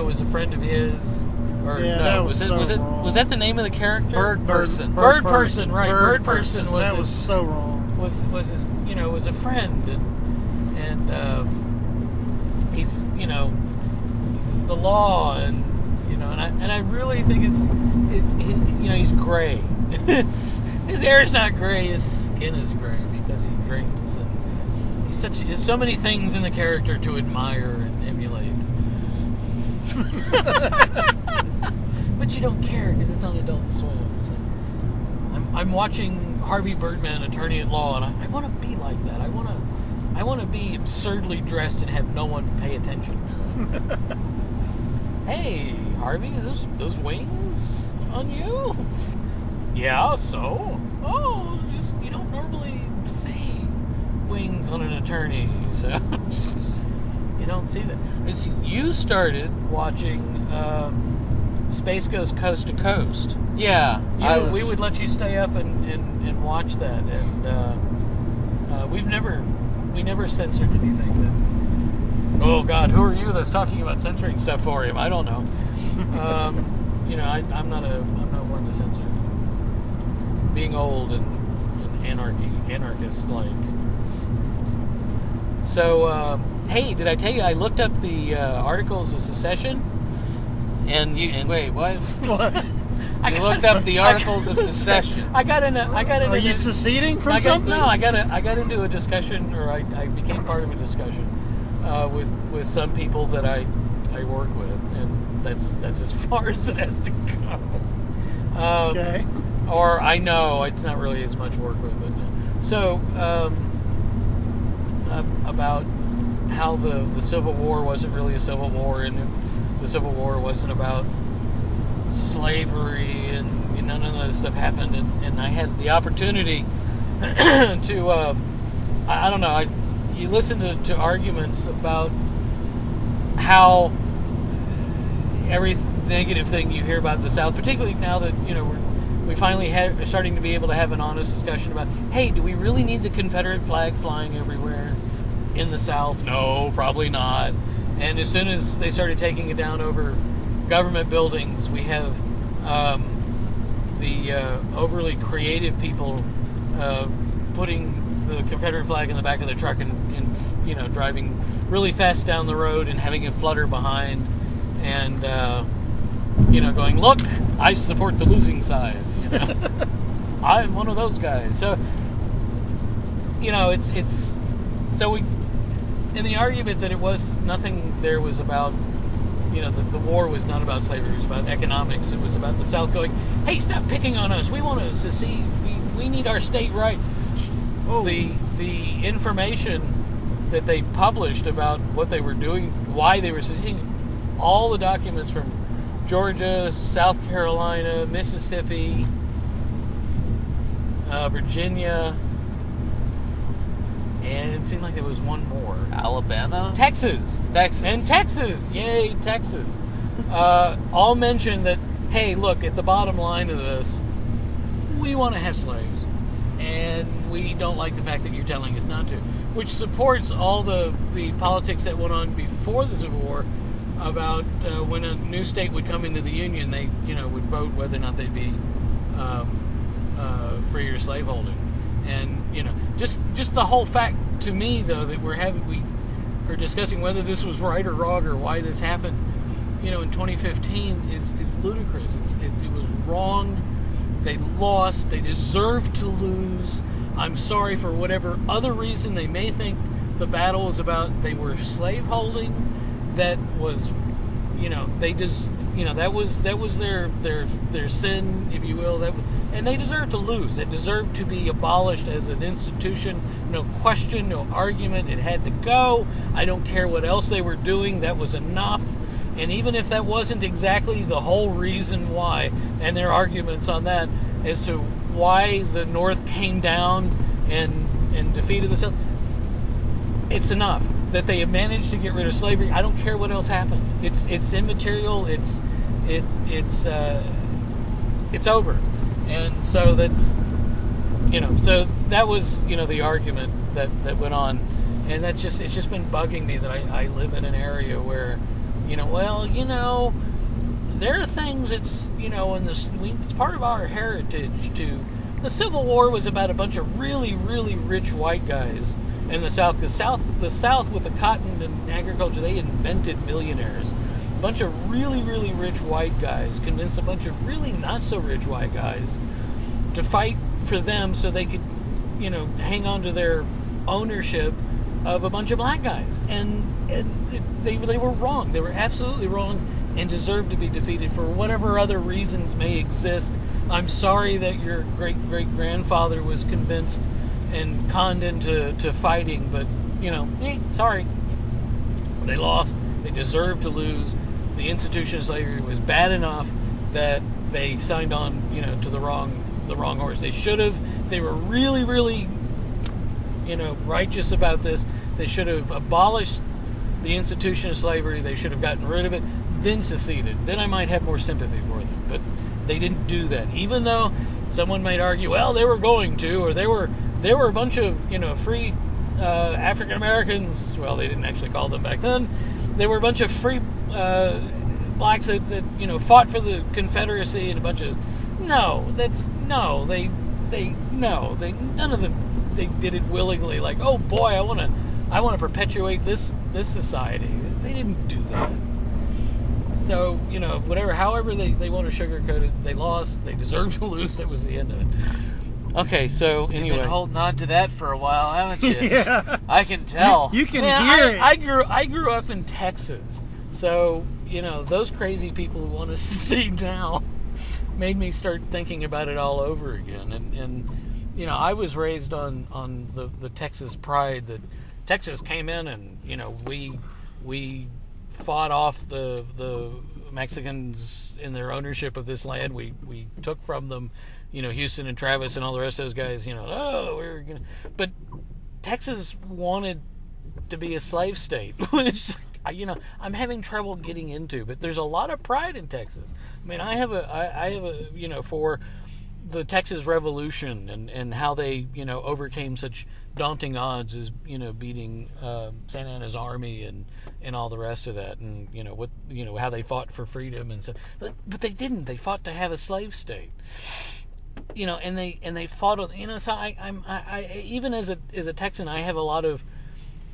Speaker 3: was a friend of his. Or
Speaker 2: Yeah,
Speaker 3: no,
Speaker 2: that was so wrong.
Speaker 3: Was that the name of the character?
Speaker 1: Bird Person.
Speaker 3: Bird Person, right? Bird Person was
Speaker 2: that was so wrong.
Speaker 3: Was his was a friend, and he's the law, and I really think he's gray. His hair is not gray, his skin is gray because he drinks, and there's so many things in the character to admire and emulate. But you don't care because it's on Adult Swim. So I'm watching Harvey Birdman, Attorney at Law, and I want to be like that. I want to be absurdly dressed and have no one pay attention to it. Hey, Harvey, those wings on you? Yeah, so? Oh, just you don't normally see wings on an attorney, so you don't see that. You started watching Space Goes Coast to Coast.
Speaker 1: Yeah.
Speaker 3: We would let you stay up and watch that, and we never censored anything. Oh God, who are you that's talking about censoring stuff for him? I don't know. I'm not one to censor. Being old and anarchist like. So hey, did I tell you I looked up the Articles of Secession?
Speaker 1: Wait, what?
Speaker 2: What?
Speaker 1: You looked up the Articles of Secession.
Speaker 2: Are you seceding from something?
Speaker 3: No, I got into a discussion, or I became part of a discussion with some people that I work with, and that's as far as it has to go.
Speaker 2: Okay.
Speaker 3: Or I know it's not really as much work with it. So about how the Civil War wasn't really a civil war, and the Civil War wasn't about slavery, and none of that stuff happened, and I had the opportunity to I don't know, you listen to arguments about how every negative thing you hear about the South, particularly now that we finally are starting to be able to have an honest discussion about, hey, do we really need the Confederate flag flying everywhere in the South? No, probably not. And as soon as they started taking it down over government buildings, we have the overly creative people putting the Confederate flag in the back of their truck and driving really fast down the road and having it flutter behind, and going, look, I support the losing side. I'm one of those guys. So it's so we, in the argument that it was nothing there was about, the war was not about slavery, it was about economics. It was about the South going, hey, stop picking on us, we want to secede, we need our state rights.
Speaker 2: Oh.
Speaker 3: The information that they published about what they were doing, why they were seceding, all the documents from Georgia, South Carolina, Mississippi, Virginia, and it seemed like there was one more.
Speaker 1: Alabama?
Speaker 3: Texas. Yay, Texas. All mentioned that, hey, look, at the bottom line of this, we want to have slaves, and we don't like the fact that you're telling us not to, which supports all the politics that went on before the Civil War about when a new state would come into the Union, they would vote whether or not they'd be free or slaveholding. And just the whole fact to me, though, that we are discussing whether this was right or wrong or why this happened, in 2015 is ludicrous. It was wrong. They lost. They deserved to lose. I'm sorry for whatever other reason they may think the battle was about. They were slaveholding. That was, they just, that was their sin, if you will. And they deserved to lose. It deserved to be abolished as an institution. No question, no argument. It had to go. I don't care what else they were doing. That was enough. And even if that wasn't exactly the whole reason why, and their arguments on that as to why the North came down and defeated the South. It's enough that they have managed to get rid of slavery. I don't care what else happened. It's immaterial. It's over. And so that's, so that was, the argument that went on. And it's just been bugging me that I live in an area where, there are things it's, it's part of our heritage to, the Civil War was about a bunch of really, really rich white guys in the South. The South with the cotton and agriculture, they invented millionaires. A bunch of really, really rich white guys convinced a bunch of really not so rich white guys to fight for them so they could, hang on to their ownership of a bunch of black guys. And they were wrong. They were absolutely wrong and deserved to be defeated for whatever other reasons may exist. I'm sorry that your great-great-grandfather was convinced and conned into fighting, but, sorry. They lost. They deserved to lose. The institution of slavery was bad enough that they signed on, to the wrong horse. They should have, if they were really, really, righteous about this, they should have abolished the institution of slavery. They should have gotten rid of it, then seceded. Then I might have more sympathy for them. But they didn't do that. Even though someone might argue, well, they were going to, or they were a bunch of, free African Americans. Well, they didn't actually call them back then. They were a bunch of free blacks that fought for the Confederacy, and a bunch of none of them, they did it willingly. Like, oh boy, I want to perpetuate this society. They didn't do that. So, however they want to sugarcoat it, they lost. They deserve to lose. That was the end of it. Okay, so anyway.
Speaker 1: You've been holding on to that for a while, haven't you?
Speaker 2: Yeah.
Speaker 1: I can tell.
Speaker 2: You can hear it.
Speaker 3: I grew up in Texas. So, those crazy people who want to secede now made me start thinking about it all over again. And I was raised on the Texas pride that Texas came in and, we fought off the Mexicans in their ownership of this land. We took from them, Houston and Travis and all the rest of those guys, but Texas wanted to be a slave state, which, I'm having trouble getting into, but there's a lot of pride in Texas. I mean, I have a for the Texas Revolution and how they, overcame such daunting odds as, beating Santa Anna's army and all the rest of that, and how they fought for freedom and so, but they didn't. They fought to have a slave state, and they fought. So I even as a Texan, I have a lot of,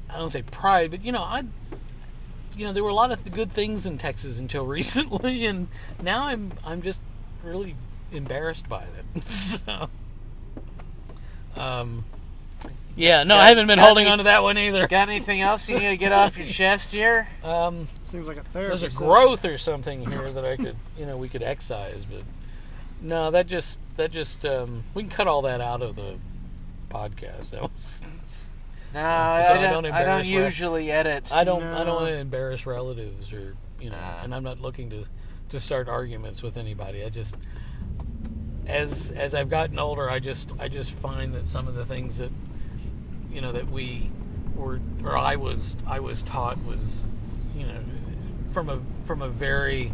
Speaker 3: I don't say pride, but there were a lot of good things in Texas until recently, and now I'm just really embarrassed by it. So, I haven't been holding on to that one either.
Speaker 1: Got anything else you need to get off your chest here?
Speaker 2: Seems like a therapy
Speaker 3: There's a
Speaker 2: session.
Speaker 3: growth or something here that I could, we could excise, but no, that just we can cut all that out of the podcast. That was.
Speaker 1: No,
Speaker 3: So
Speaker 1: I don't usually edit.
Speaker 3: I don't want to embarrass relatives or and I'm not looking to start arguments with anybody. I just as I've gotten older, I just find that some of the things that that we were or I was taught was from a very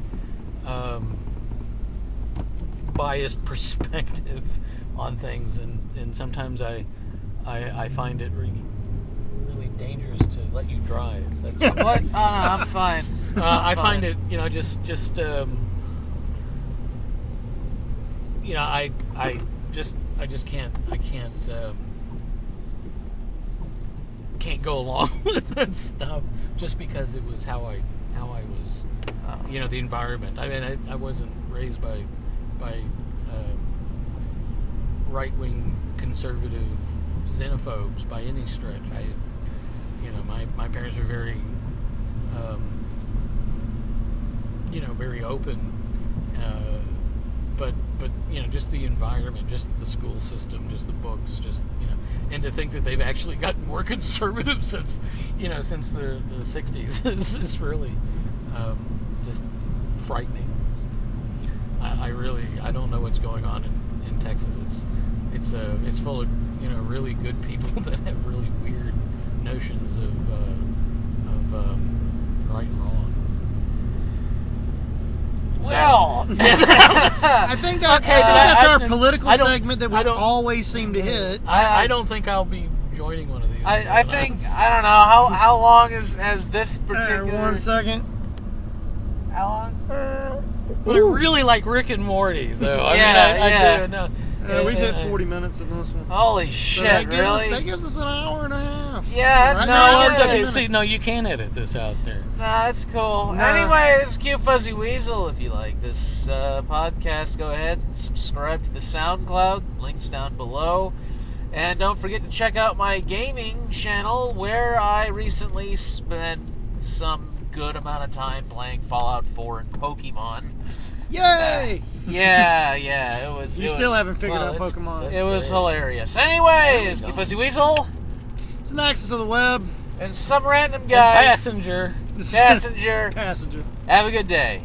Speaker 3: biased perspective on things, and sometimes I find it really dangerous to let you drive. That's
Speaker 1: What? Oh no, I'm fine.
Speaker 3: I
Speaker 1: fine.
Speaker 3: find it, I just can't go along with that stuff just because it was how I was, the environment. I mean, I wasn't raised by right-wing conservative xenophobes by any stretch. My parents were very, very open, but just the environment, just the school system, just the books, and to think that they've actually gotten more conservative since the 60s is really just frightening. I don't know what's going on in Texas. It's full of really good people that have really weird notions of right and wrong.
Speaker 1: Well,
Speaker 2: I think that's our political
Speaker 3: I don't-
Speaker 2: segment that we
Speaker 3: I don't-
Speaker 2: always seem to hit.
Speaker 3: I don't think I'll be joining one of these.
Speaker 1: I think I don't know how long has this particular
Speaker 2: 1 second.
Speaker 1: how long?
Speaker 3: But I really like Rick and Morty, though. I
Speaker 1: Yeah,
Speaker 3: do. No.
Speaker 2: We've hit 40 minutes of this one.
Speaker 1: Holy
Speaker 2: So
Speaker 1: shit!
Speaker 2: that
Speaker 1: really?
Speaker 2: gives us an hour and a half.
Speaker 1: Yeah, that's
Speaker 2: Right
Speaker 3: No,
Speaker 2: now,
Speaker 3: it's
Speaker 2: we're at
Speaker 3: okay.
Speaker 2: 10
Speaker 3: See,
Speaker 2: minutes.
Speaker 3: no, you can edit this out there.
Speaker 1: Nah, that's cool.
Speaker 2: Nah.
Speaker 1: Anyway, this is Cute Fuzzy Weasel. If you like this podcast, go ahead and subscribe to the SoundCloud. Links down below. And don't forget to check out my gaming channel, where I recently spent some good amount of time playing Fallout 4 and Pokemon.
Speaker 2: Yay!
Speaker 1: Yeah, it was.
Speaker 2: You
Speaker 1: it
Speaker 2: still
Speaker 1: was,
Speaker 2: haven't figured
Speaker 3: Wow,
Speaker 2: out
Speaker 3: that's-
Speaker 2: Pokemon.
Speaker 3: that's-
Speaker 1: It was
Speaker 3: great.
Speaker 1: hilarious. Anyway, it's Cute Fuzzy Weasel
Speaker 2: It's an axis of the web.
Speaker 1: and some random guy,
Speaker 3: Passenger.
Speaker 1: passenger.
Speaker 2: Passenger.
Speaker 1: Have a good day.